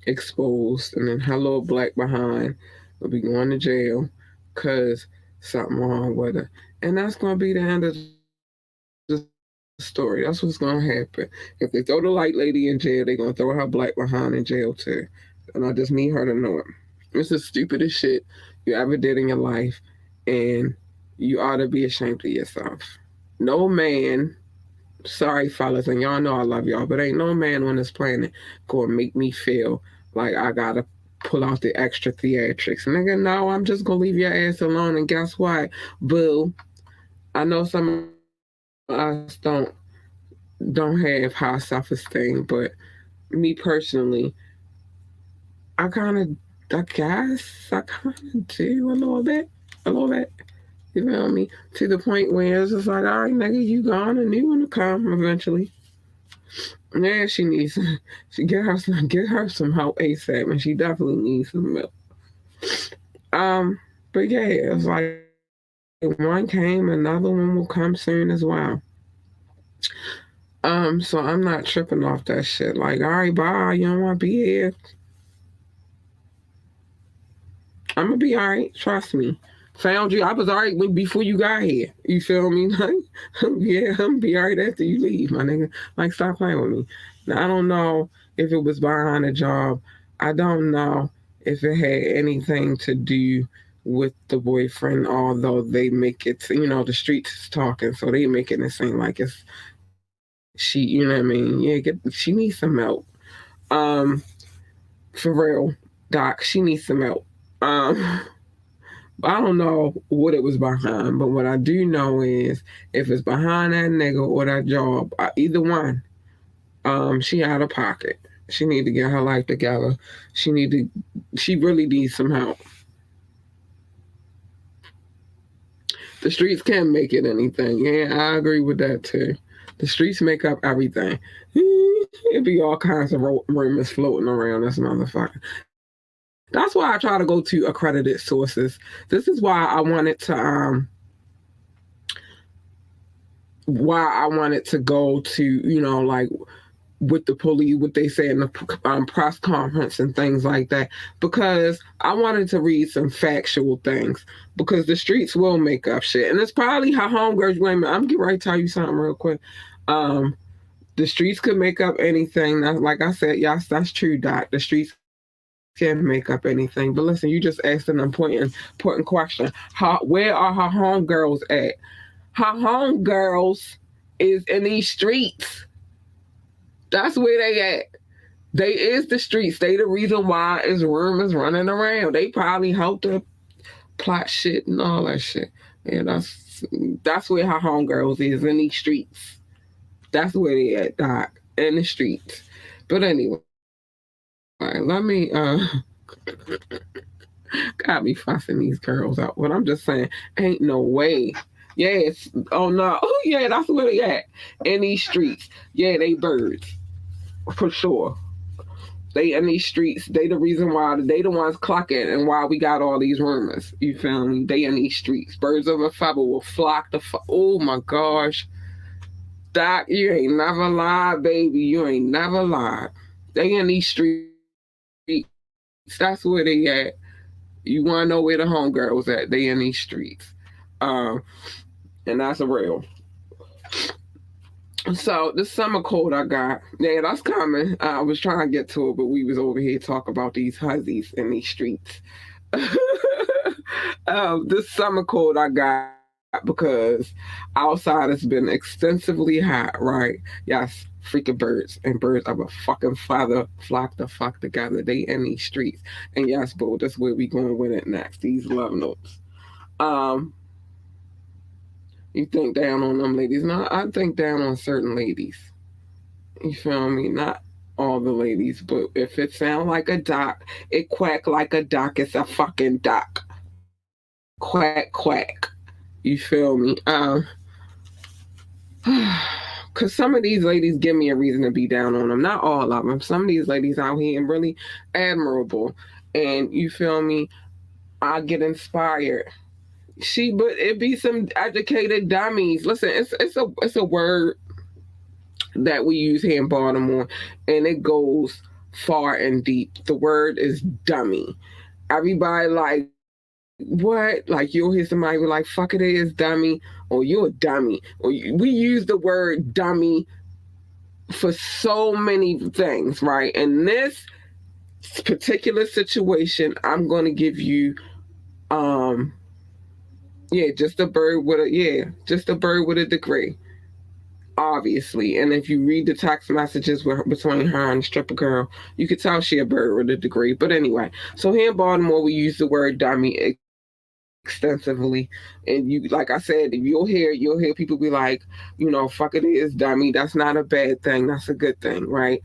exposed, and then her little black behind will be going to jail because something wrong with her. And that's going to be the end of the story. That's what's going to happen. If they throw the light lady in jail, they're going to throw her black behind in jail too. And I just need her to know it. It's the stupidest shit you ever did in your life, and you ought to be ashamed of yourself. No man, sorry fellas, and y'all know I love y'all, but ain't no man on this planet gonna make me feel like I gotta pull out the extra theatrics. Nigga, no, I'm just gonna leave your ass alone, and guess what? Boo. I know some of us don't have high self-esteem, but me personally, I guess I do a little bit. You feel me? To the point where it's just like, all right, nigga, you gone and you want to come eventually. Yeah, she get her some help ASAP, and she definitely needs some milk. But yeah, it's like one came, another one will come soon as well. So I'm not tripping off that shit. Like, all right, bye. You don't want to be here. I'm gonna be all right. Trust me. Found you. I was all right before you got here. You feel me? Like, yeah, I'm gonna be all right after you leave, my nigga. Like, stop playing with me. Now, I don't know if it was behind a job. I don't know if it had anything to do with the boyfriend, although they make it, the streets is talking, so they making it seem like it's she, you know what I mean? Yeah, she needs some help. For real, Doc, she needs some help. I don't know what it was behind, but what I do know is if it's behind that nigga or that job, either one, she out of pocket. She need to get her life together. She really needs some help. The streets can't make it anything. Yeah, I agree with that too. The streets make up everything. It'd be all kinds of rumors floating around this motherfucker. That's why I try to go to accredited sources. This is why I wanted to go to, like with the police, what they say in the press conference and things like that, because I wanted to read some factual things, because the streets will make up shit. And it's probably how homegirls, wait a minute, I'm getting ready to tell you something real quick. The streets could make up anything. Like I said, yes, that's true, Doc. The streets can make up anything. But listen, you just asked an important question. Where are her homegirls at? Her homegirls is in these streets. That's where they at. They is the streets. They the reason why is rumors running around. They probably helped to plot shit and all that shit. Yeah, that's where her homegirls is, in these streets. That's where they at, Doc. In the streets. But anyway, let me got me fussing these girls out. But I'm just saying, ain't no way. Yes. Oh no. Oh yeah, that's where they at. In these streets. Yeah, they birds. For sure. They in these streets. They the reason why. They the ones clocking and why we got all these rumors. You feel me? They in these streets. Birds of a feather will flock to. Oh my gosh. Doc, you ain't never lied, baby. You ain't never lied. They in these streets. That's where they at. You want to know where the homegirls at? They in these streets. And that's a real. So this summer cold I got, yeah, that's coming. I was trying to get to it, but we was over here talking about these hussies in these streets. This summer cold I got because outside it's been extensively hot, right? Yes, freaking birds and birds of a fucking feather flock the fuck together. They in these streets. And yes, boo, that's where we going with it next. These love notes. You think down on them ladies. No, I think down on certain ladies. You feel me? Not all the ladies, but if it sound like a doc, it quack like a doc, it's a fucking doc. Quack, quack. You feel me? Because some of these ladies give me a reason to be down on them. Not all of them. Some of these ladies out here are really admirable. And you feel me? I get inspired. But it be some educated dummies. Listen, it's a word that we use here in Baltimore, and it goes far and deep. The word is dummy. Everybody like, what? Like you'll hear somebody be like, fuck it is dummy, or you're a dummy. Or we use the word dummy for so many things, right? In this particular situation, I'm going to give you just a bird with a degree, obviously. And if you read the text messages between her and the stripper girl, you could tell she a bird with a degree. But anyway, so here in Baltimore, we use the word dummy extensively. And you, like I said, you'll hear people be like, fuck it is dummy. That's not a bad thing. That's a good thing, right?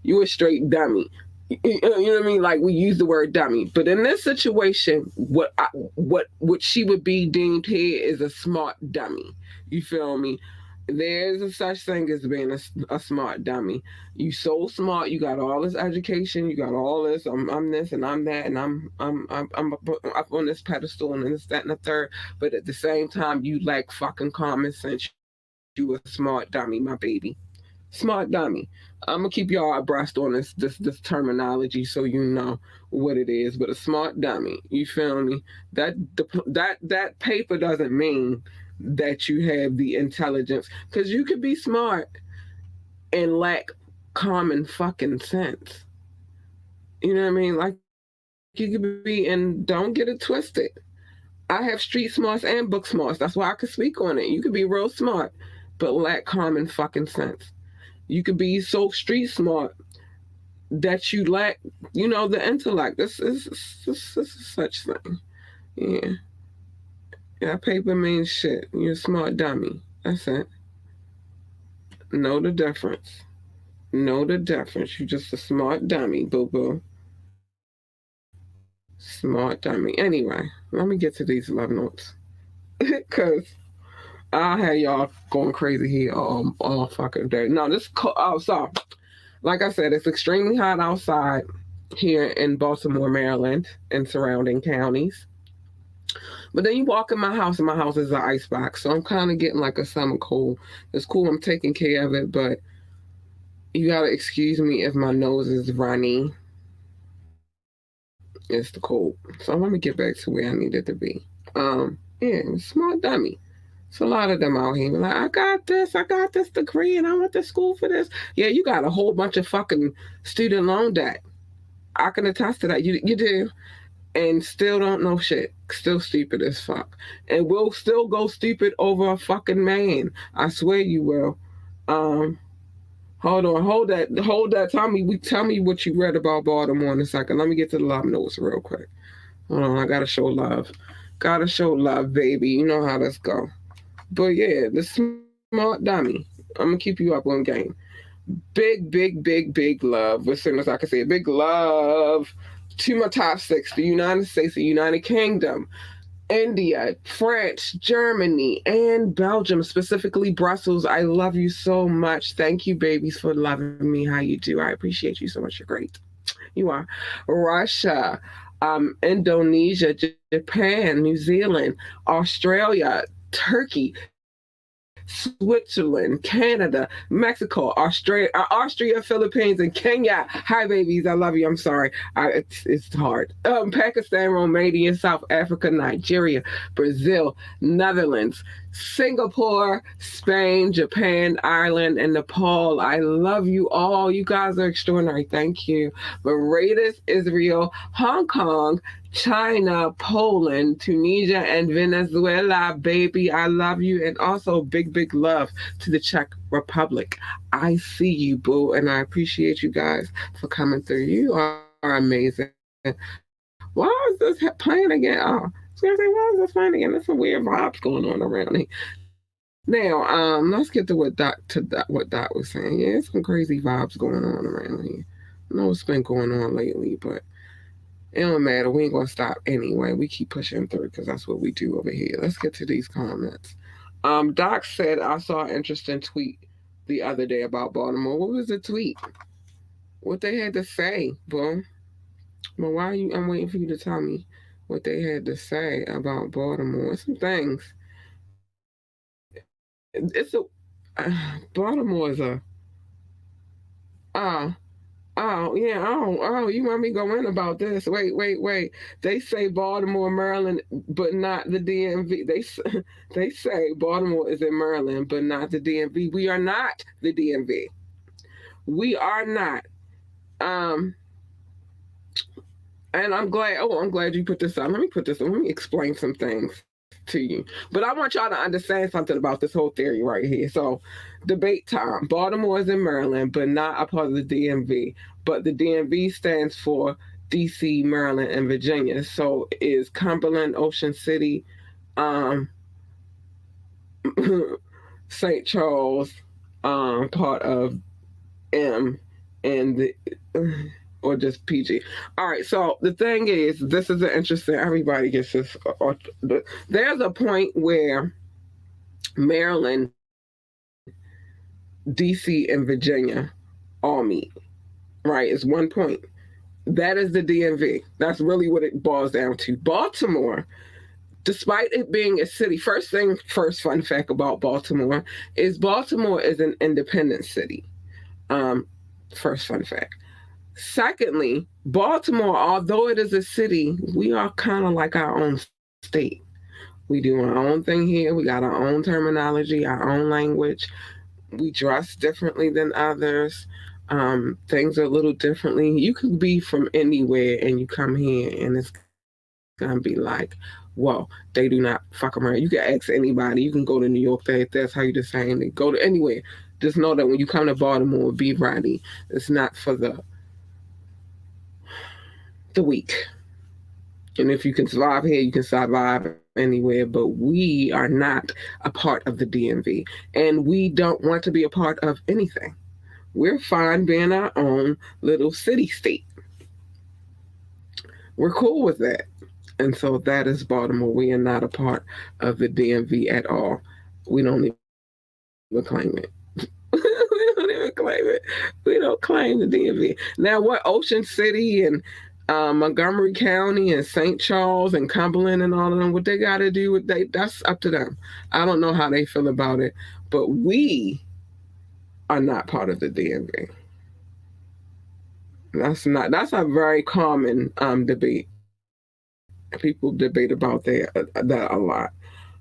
You a straight dummy. You know what I mean? Like we use the word dummy, but in this situation, what she would be deemed here is a smart dummy. You feel me? There's a such thing as being a smart dummy. You so smart, you got all this education, you got all this. I'm this and I'm that, and I'm up on this pedestal and this, that, and the third. But at the same time, you lack fucking common sense. You a smart dummy, my baby. Smart dummy. I'm gonna keep y'all abreast on this terminology so you know what it is. But a smart dummy, you feel me? That paper doesn't mean that you have the intelligence, because you could be smart and lack common fucking sense. You know what I mean? Like you could be, and don't get it twisted. I have street smarts and book smarts. That's why I could speak on it. You could be real smart, but lack common fucking sense. You could be so street smart that you lack, the intellect. This is such thing. Yeah. That paper means shit. You're a smart dummy. That's it. Know the difference. You're just a smart dummy, boo-boo. Smart dummy. Anyway, let me get to these love notes. Because I had y'all going crazy here all fucking day. No, this oh so like I said, it's extremely hot outside here in Baltimore, Maryland, and surrounding counties. But then you walk in my house, and my house is an ice box, so I'm kind of getting like a summer cold. It's cool, I'm taking care of it, but you gotta excuse me if my nose is runny. It's the cold. So let me get back to where I needed to be. Yeah, smart dummy. It's a lot of them out here. Like, I got this degree, and I went to school for this. Yeah, you got a whole bunch of fucking student loan debt. I can attest to that. You do. And still don't know shit. Still stupid as fuck. And will still go stupid over a fucking man. I swear you will. Hold on, hold that. Tell me what you read about Baltimore in a second. Let me get to the love notes real quick. Hold on, I gotta show love. Gotta show love, baby. You know how this go. But yeah, the smart dummy. I'm gonna keep you up on game. Big love. As soon as I can say it, big love to my top six: the United States, the United Kingdom, India, France, Germany, and Belgium, specifically Brussels. I love you so much. Thank you, babies, for loving me how you do. I appreciate you so much. You're great. You are. Russia, Indonesia, Japan, New Zealand, Australia, Turkey, Switzerland, Canada, Mexico, Austria, Philippines, and Kenya. Hi, babies. I love you. I'm sorry. It's hard. Pakistan, Romania, South Africa, Nigeria, Brazil, Netherlands, Singapore, Spain, Japan, Ireland, and Nepal. I love you all. You guys are extraordinary. Thank you. Barbados, Israel, Hong Kong, China, Poland, Tunisia, and Venezuela, baby. I love you. And also big love to the Czech Republic. I see you, boo, and I appreciate you guys for coming through. You are amazing. Why is this playing again? Oh, I was gonna say, why is this playing again? There's some weird vibes going on around here. Now, let's get to what Doc was saying. Yeah, some crazy vibes going on around here. I know what's been going on lately, but it don't matter. We ain't gonna stop anyway. We keep pushing through because that's what we do over here. Let's get to these comments. Doc said I saw an interesting tweet the other day about Baltimore. What was the tweet? What they had to say, boo? Well, why are you? I'm waiting for you to tell me what they had to say about Baltimore. Some things. It's a Baltimore is a ah. Oh yeah. Oh, you want me to go in about this? Wait. They say Baltimore, Maryland, but not the DMV. They say Baltimore is in Maryland, but not the DMV. We are not the DMV. We are not. And I'm glad you put this up. Let me put this up. Let me explain some things to you. But I want y'all to understand something about this whole theory right here. So, debate time. Baltimore is in Maryland, but not a part of the DMV. But the DMV stands for DC, Maryland, and Virginia. So is Cumberland, Ocean City, St. Charles, part of M, and the or just PG. All right, so the thing is, this is an interesting, everybody gets this. There's a point where Maryland, DC, and Virginia all meet, right? It's one point. That is the DMV. That's really what it boils down to. Baltimore, despite it being a city, first fun fact about Baltimore is an independent city. First fun fact. Secondly, Baltimore, although it is a city, we are kind of like our own state. We do our own thing here. We got our own terminology, our own language. We dress differently than others. Things are a little differently. You could be from anywhere and you come here and it's gonna be like, whoa, they do not fuck around. You can ask anybody. You can go to New York. That's how you the same. They go to anywhere. Just know that when you come to Baltimore, be ready. It's not for the weak. And if you can survive here, you can survive anywhere. But we are not a part of the DMV. And we don't want to be a part of anything. We're fine being our own little city state. We're cool with that. And so that is Baltimore. We are not a part of the DMV at all. We don't even claim it. We don't even claim it. We don't claim the DMV. Now, what Ocean City and Montgomery County and St. Charles and Cumberland and all of them, what they got to do with that's up to them. I don't know how they feel about it, but we are not part of the DMV. That's a very common debate. People debate about that a lot.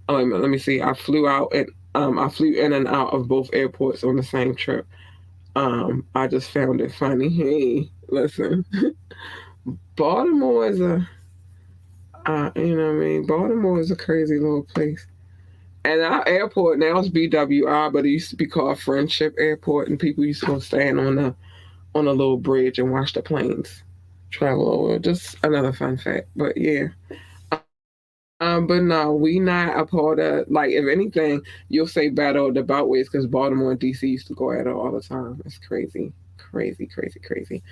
Let me see. I flew in and out of both airports on the same trip. I just found it funny. Hey, listen, Baltimore is you know what I mean. Baltimore is a crazy little place. And our airport now is BWI, but it used to be called Friendship Airport, and people used to go stand on a little bridge and watch the planes travel over. Just another fun fact. But yeah. But no, we not a part of, like, if anything, you'll say battle of the Beltways because Baltimore and DC used to go at it all the time. It's crazy. Crazy, crazy, crazy.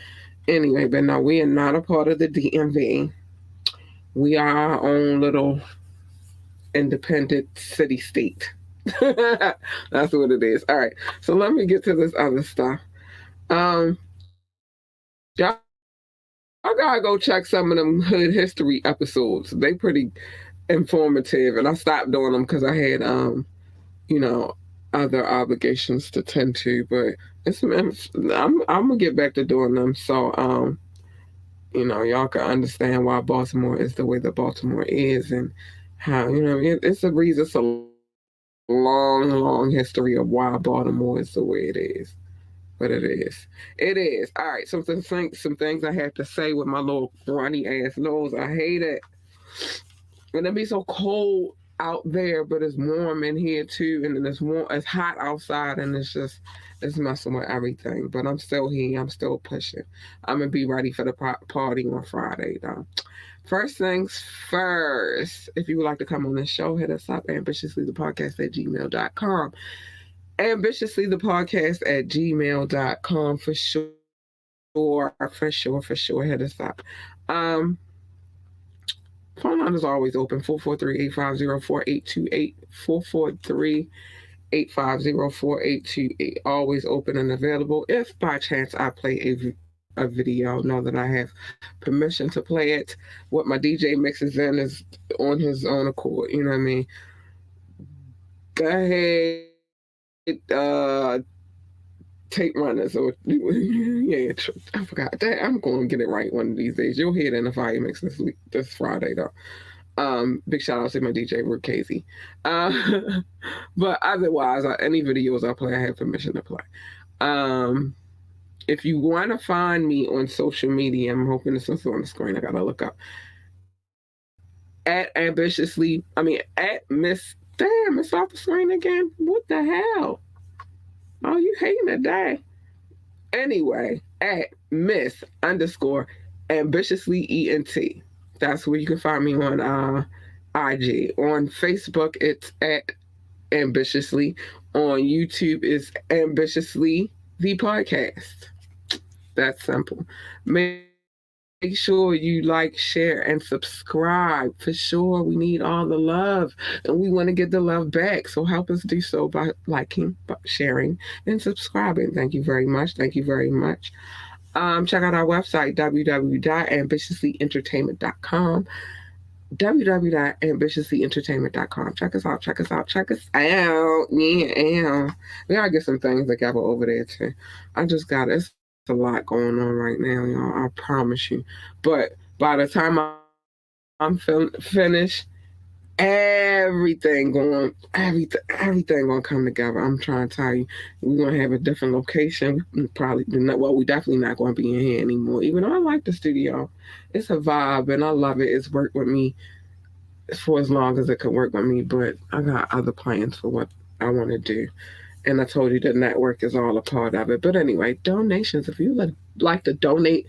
Anyway, but no, we are not a part of the DMV. We are our own little independent city state. That's what it is. All right. So let me get to this other stuff. Y'all gotta go check some of them hood history episodes. They pretty informative, and I stopped doing them because I had you know, other obligations to tend to. But I'm gonna get back to doing them, so you know, y'all can understand why Baltimore is the way that Baltimore is, and how, you know, it's a reason. It's a long history of why Baltimore is the way it is. But it is. It is. All right, some things I have to say with my little runny ass nose. I hate it. And it be so cold out there, but it's warm in here too. And then it's hot outside, and it's messing with everything. But I'm still here. I'm still pushing. I'm going to be ready for the party on Friday, though. First things first, if you would like to come on this show, hit us up, ambitiouslythepodcast@gmail.com. ambitiouslythepodcast@gmail.com for sure. Hit us up. Phone line is always open, 443-850-4828, 443-850-4828. Always open and available. If by chance I play a video, know that I have permission to play it. What my DJ mixes in is on his own accord, you know what I mean? Go ahead, tape runners, or yeah, I forgot that. I'm going to get it right one of these days. You'll hear it in the fire mix this Friday though. Big shout out to my DJ Rick Casey. But otherwise, any videos I play, I have permission to play. If you want to find me on social media, I'm hoping this is on the screen. I gotta look up at Miss. Damn, it's off the screen again. What the hell? Oh, you hating today. Anyway, at Miss_ambitiously_ENT. That's where you can find me on IG. On Facebook, it's at Ambitiously. On YouTube, it's Ambitiously the Podcast. That's simple. Make sure you like, share, and subscribe. For sure, we need all the love, and we want to get the love back. So help us do so by liking, sharing, and subscribing. Thank you very much. Thank you very much. Check out our website, www.ambitiouslyentertainment.com. www.ambitiouslyentertainment.com. Check us out. Yeah. We gotta get some things together over there too. It's a lot going on right now, y'all. I promise you. But by the time I'm finished, everything gonna come together. I'm trying to tell you, we're gonna have a different location. We definitely not gonna be in here anymore. Even though I like the studio, it's a vibe and I love it. It's worked with me for as long as it could work with me. But I got other plans for what I want to do. And I told you the network is all a part of it. But anyway, donations. If you would like to donate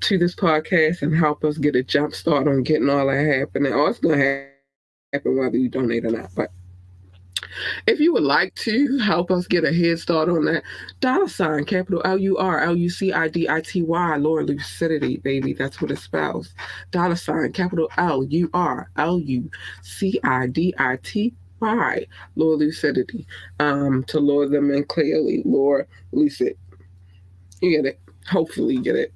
to this podcast and help us get a jump start on getting all that happening, it's going to happen whether you donate or not. But if you would like to help us get a head start on that, $, capital LURLUCIDITY, Lord Lucidity, baby. That's what it spells. $, capital LURLUCIDITY, Why? Lord lucidity. To lure them in clearly. Lord lucid. You get it. Hopefully you get it.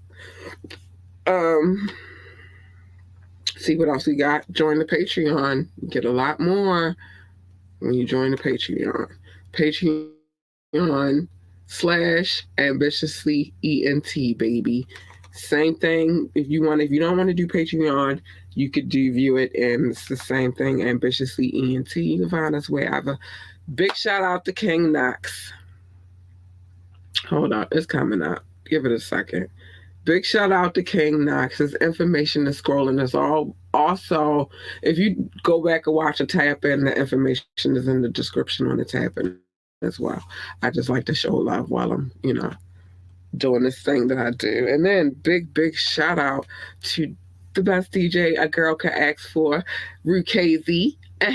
Um, see what else we got. Join the Patreon. You get a lot more when you join the Patreon. Patreon/ambitiously ENT, baby. Same thing. If you don't want to do Patreon, you could do view it, and it's the same thing. Ambitiously ENT. You can find us wherever. Big shout out to King Knox. Hold on, it's coming up. Give it a second. Big shout out to King Knox. His information is scrolling. Is all also, if you go back and watch a tap in, the information is in the description on the tap in as well. I just like to show love while I'm, doing this thing that I do. And then big shout out to the best DJ a girl could ask for, Rukazy. Go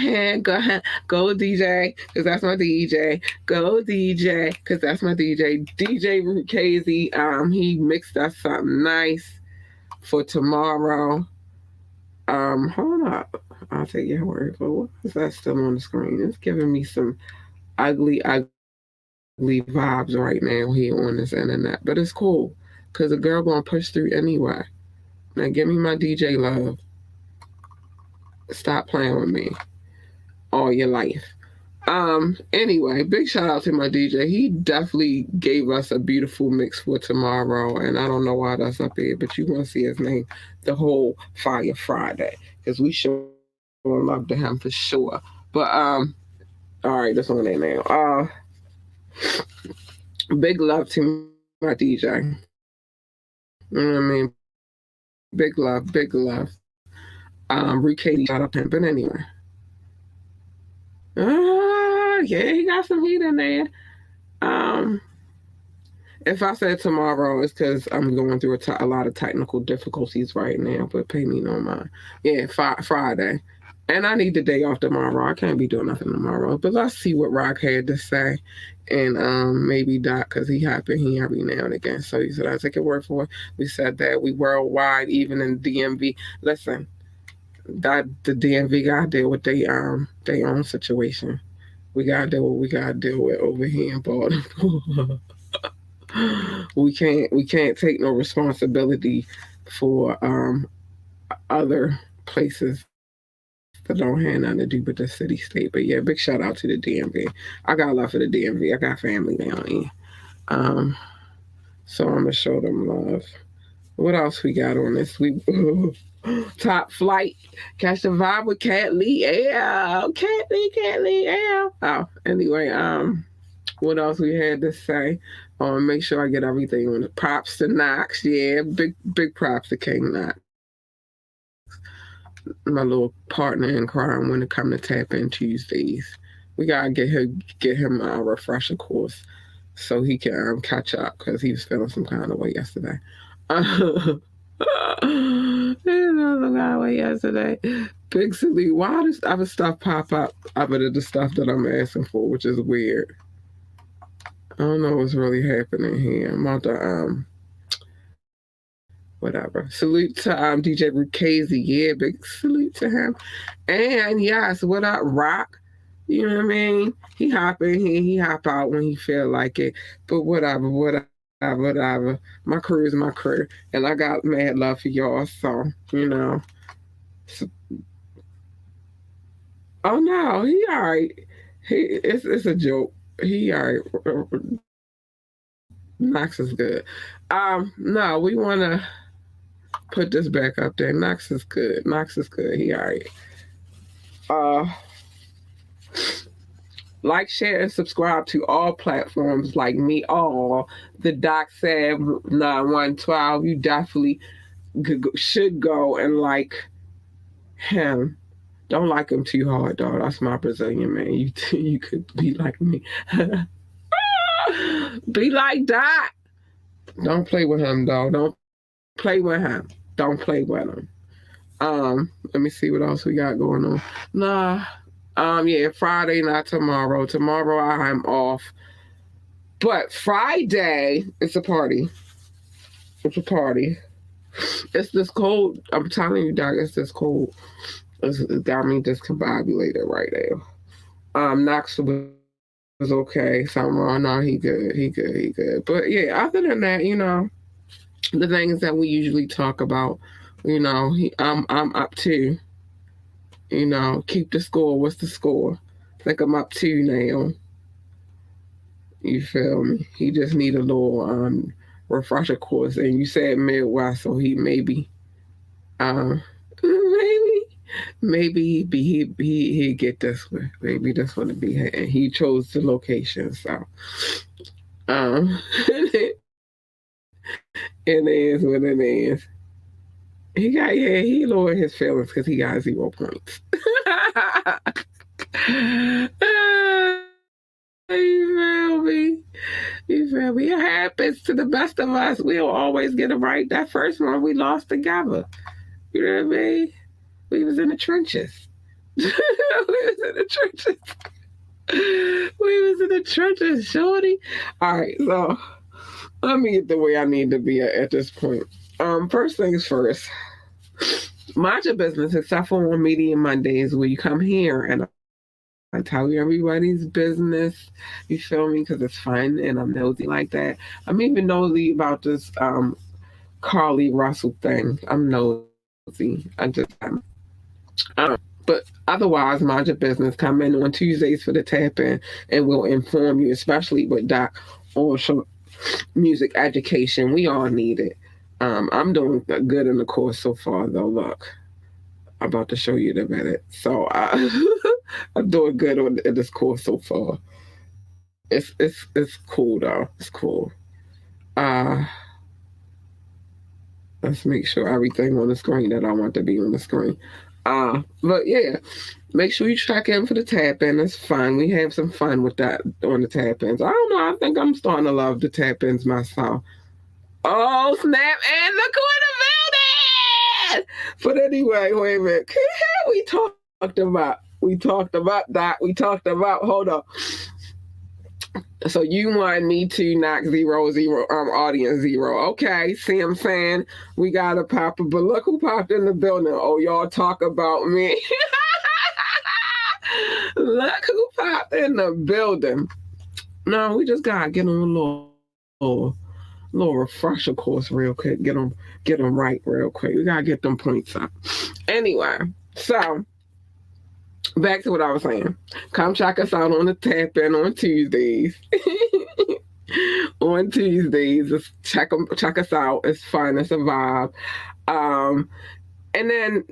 DJ, because that's my DJ. Go DJ, because that's my DJ. DJ Rukazy. He mixed us something nice for tomorrow. Hold up. I'll take your word for what is that still on the screen? It's giving me some ugly vibes right now here on this internet. But it's cool. Cause a girl gonna push through anyway. Now give me my DJ love. Stop playing with me all your life. Anyway, big shout out to my DJ. He definitely gave us a beautiful mix for tomorrow, and I don't know why that's up here, but you want to see his name the whole Fire Friday, because we show love to him for sure. But all right, that's on there now. Big love to my DJ. You know what I mean? Big love, big love. Rick Katie, shout out to him. But anyway. Yeah, he got some heat in there. If I said tomorrow, it's because I'm going through a lot of technical difficulties right now, but pay me no mind. Yeah, Friday. And I need the day off tomorrow. I can't be doing nothing tomorrow. But let's see what Rock had to say. And maybe Doc, because he every now and again. So he said, I take a word for it. We said that we worldwide, even in DMV. Listen, that the DMV got to deal with their own situation. We got to deal with what we got to deal with over here in Baltimore. we can't take no responsibility for other places that don't have nothing to do with the city state. But yeah, big shout out to the DMV. I got love for the DMV. I got family down here. So I'm gonna show them love. What else we got on this week? Top Flight, Catch the Vibe with Cat Lee. Yeah, Cat Lee. Yeah. Oh, anyway, what else we had to say? Make sure I get everything on the props to Knox. Yeah, big props to King Knox. My little partner in crime when it come to Tap In Tuesdays. We gotta get him a refresher course so he can catch up because he was feeling some kind of way yesterday. Big silly. Why does other stuff pop up other than the stuff that I'm asking for, which is weird. I don't know what's really happening here. I'm about to whatever. Salute to DJ Rukazy. Yeah, big salute to him. And yes, what up, Rock? You know what I mean? He hop in here, he hop out when he feel like it. But whatever. My crew is my crew. And I got mad love for y'all. So, So, oh no, he all right. It's a joke. He all right. Knox is good. No, we want to put this back up there. Knox is good. He all right. Like, share, and subscribe to all platforms like me. All the Doc Sav 9112. You definitely should go and like him. Don't like him too hard, dog. That's my Brazilian man. You could be like me. Be like Doc. Don't play with him, dog. Don't play with him. Let me see what else we got going on. Yeah, Friday, not tomorrow. Tomorrow I'm off. But Friday, it's a party. It's this cold. I'm telling you, Doc, it's this cold. It's got me discombobulated right now. Knox was okay. Something wrong. No, he good. He good. He good. But yeah, other than that, the things that we usually talk about, I'm up to, keep the score. What's the score? I think I'm up to now. You feel me? He just need a little refresher course. And you said Midwest, so he um maybe he get this one. Maybe this one to be and he chose the location. So it is what it is. He lowered his feelings because he got 0 points. You feel me? You feel me? It happens to the best of us. We don't always get it right. That first one we lost together. You know what I mean? We was in the trenches. We was in the trenches. We was in the trenches, shorty. All right, so let me get the way I need to be at this point. First things first. Mind your business, except for on Media Mondays, where you come here and I tell you everybody's business. You feel me? Because it's fun and I'm nosy like that. I'm even nosy about this Carly Russell thing. I'm nosy. I just am. But otherwise, mind your business. Come in on Tuesdays for the tap in, and we'll inform you, especially with Doc on some music education. We all need it. I'm doing good in the course so far, though. Look, I'm about to show you the minute. So I'm doing good in this course so far. It's cool though. It's cool. Uh, let's make sure everything on the screen that I want to be on the screen. But yeah, make sure you check in for the tap in. It's fun. We have some fun with that on the tap ins. I don't know. I think I'm starting to love the tap ins myself. Oh snap! And look who in the building. But anyway, wait a minute. We talked about. We talked about that. We talked about. Hold up. So you want me to knock 0-0 audience 0. Okay, see what I'm saying? We got a popper, but look who popped in the building. Oh, y'all talk about me. Look who popped in the building. No, we just gotta get on a little refresher course real quick. Get them right real quick. We gotta get them points up. Anyway, so back to what I was saying. Come check us out on the tap in on Tuesdays. On Tuesdays, just check us out. It's fun. It's a vibe. And then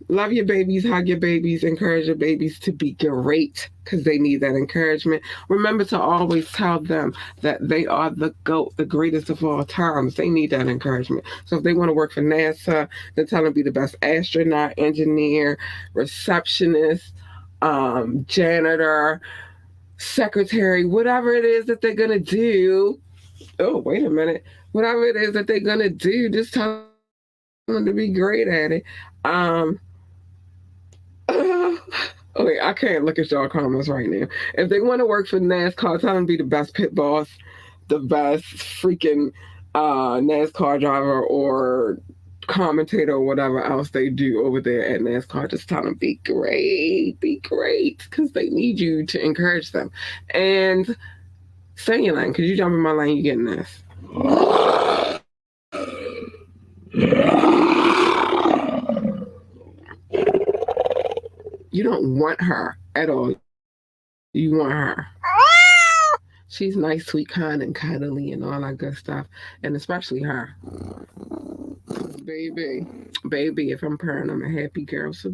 love your babies, hug your babies, encourage your babies to be great because they need that encouragement. Remember to always tell them that they are the GOAT, the greatest of all times. They need that encouragement. So if they want to work for NASA, then tell them to be the best astronaut, engineer, receptionist, janitor, secretary, whatever it is that they're going to do. Oh, wait a minute. Whatever it is that they're going to do, just tell them to be great at it. Okay, I can't look at y'all comments right now. If they want to work for NASCAR, tell them to be the best pit boss, the best freaking NASCAR driver or commentator or whatever else they do over there at NASCAR. Just tell them be great, because they need you to encourage them. And stay in your lane, because you jump in my lane, you're getting this. You don't want her at all. You want her. She's nice, sweet, kind, and cuddly, and all that good stuff. And especially her. Baby, if I'm purring, I'm a happy girl. So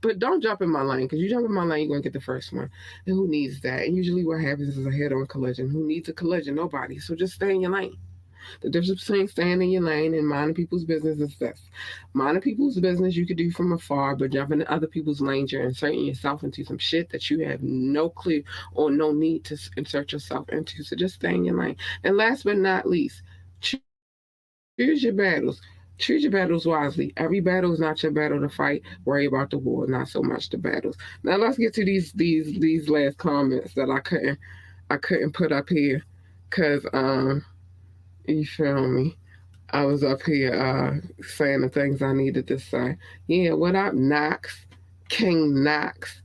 but don't jump in my lane, because you jump in my lane, you're going to get the first one. And who needs that? And usually what happens is a head-on collision. Who needs a collision? Nobody. So just stay in your lane. The difference between staying in your lane and minding people's business is this. Minding people's business you could do from afar, but jumping in other people's lanes, you're inserting yourself into some shit that you have no clue or no need to insert yourself into. So just stay in your lane. And last but not least, choose your battles. Choose your battles wisely. Every battle is not your battle to fight. Worry about the war, not so much the battles. Now let's get to these last comments that I couldn't put up here, because you feel me? I was up here saying the things I needed to say. Yeah, what up, Knox? King Knox.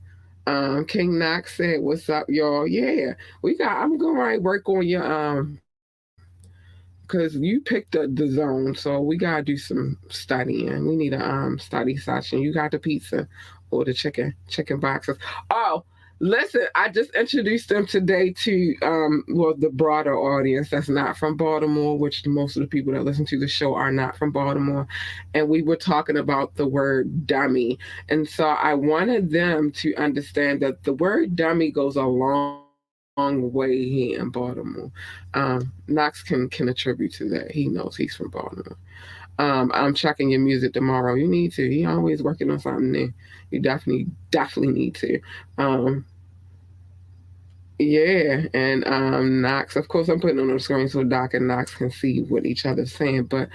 King Knox said, "What's up, y'all? Yeah, we got. I'm going to work on your because you picked the zone, so we gotta do some studying. We need a study session. You got the pizza or the chicken boxes. Oh, listen, I just introduced them today to well, the broader audience that's not from Baltimore, which most of the people that listen to the show are not from Baltimore, and we were talking about the word dummy, and so I wanted them to understand that the word dummy goes a long way here in Baltimore. Knox can attribute to that. He knows he's from Baltimore. I'm checking your music tomorrow. You need to. He always working on something there. You definitely need to. Um, yeah, and Knox. Of course, I'm putting on the screen so Doc and Knox can see what each other's saying. But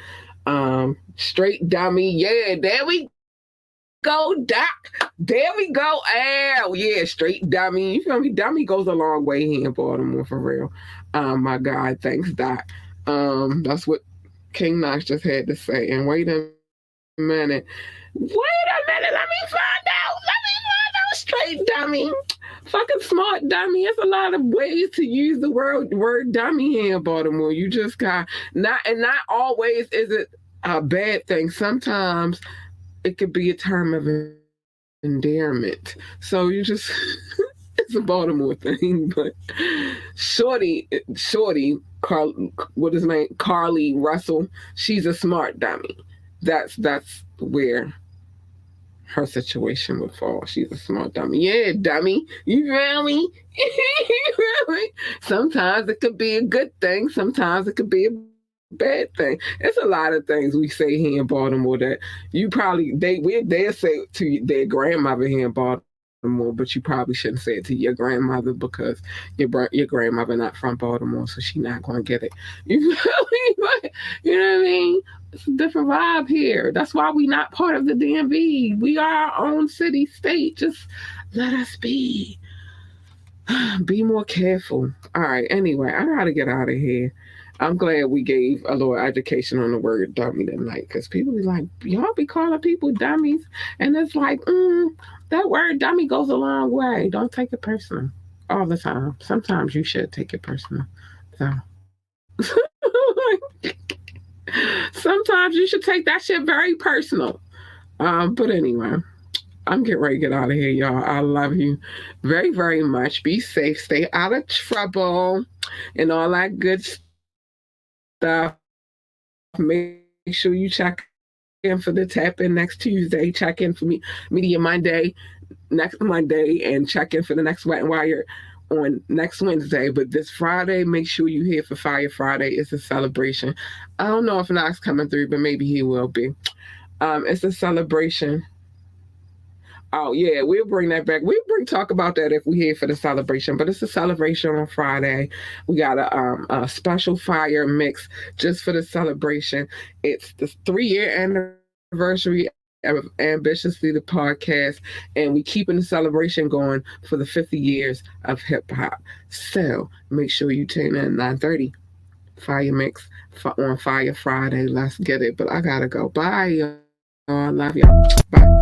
straight dummy. Yeah, there we go, Doc. There we go. Oh, yeah, straight dummy. You feel me? Dummy goes a long way here in Baltimore for real. My God, thanks, Doc. That's what King Knox just had to say. And wait a minute. Wait a minute. Let me find out. Let me find out. Straight dummy. Fucking smart dummy. There's a lot of ways to use the word dummy here in Baltimore. You just got not always is it a bad thing. Sometimes it could be a term of endearment. So you just it's a Baltimore thing, but Shorty, what is his name? Carly Russell. She's a smart dummy. That's where her situation would fall. She's a smart dummy. Yeah, dummy. You feel me? You feel me? Sometimes it could be a good thing. Sometimes it could be a bad thing. It's a lot of things we say here in Baltimore that you probably they'll say to their grandmother here in Baltimore, but you probably shouldn't say it to your grandmother because your grandmother not from Baltimore, so she's not gonna get it. You feel me? You know what I mean? It's a different vibe here. That's why we not part of the DMV. We are our own city, state. Just let us be. Be more careful. All right. Anyway, I gotta get out of here. I'm glad we gave a little education on the word dummy tonight because people be like, y'all be calling people dummies. And it's like, that word dummy goes a long way. Don't take it personal all the time. Sometimes you should take it personal. So sometimes you should take that shit very personal. But anyway, I'm getting ready to get out of here, y'all. I love you very, very much. Be safe. Stay out of trouble and all that good stuff. Make sure you check in for the tap in next Tuesday. Check in for Media Monday next Monday and check in for the next Wet and Wired on next Wednesday. But this Friday, make sure you're here for Fire Friday. It's a celebration. I don't know if Knox coming through, but maybe he will be. It's a celebration. Oh yeah, we'll bring that back. We'll talk about that if we're here for the celebration. But it's a celebration on Friday. We got a special fire mix just for the celebration. It's the 3-year anniversary of Ambitiously the podcast, and we keeping the celebration going for the 50 years of hip hop. So make sure you tune in 9:30 Fire Mix on Fire Friday. Let's get it. But I gotta go. Bye, y'all. I love y'all. Bye.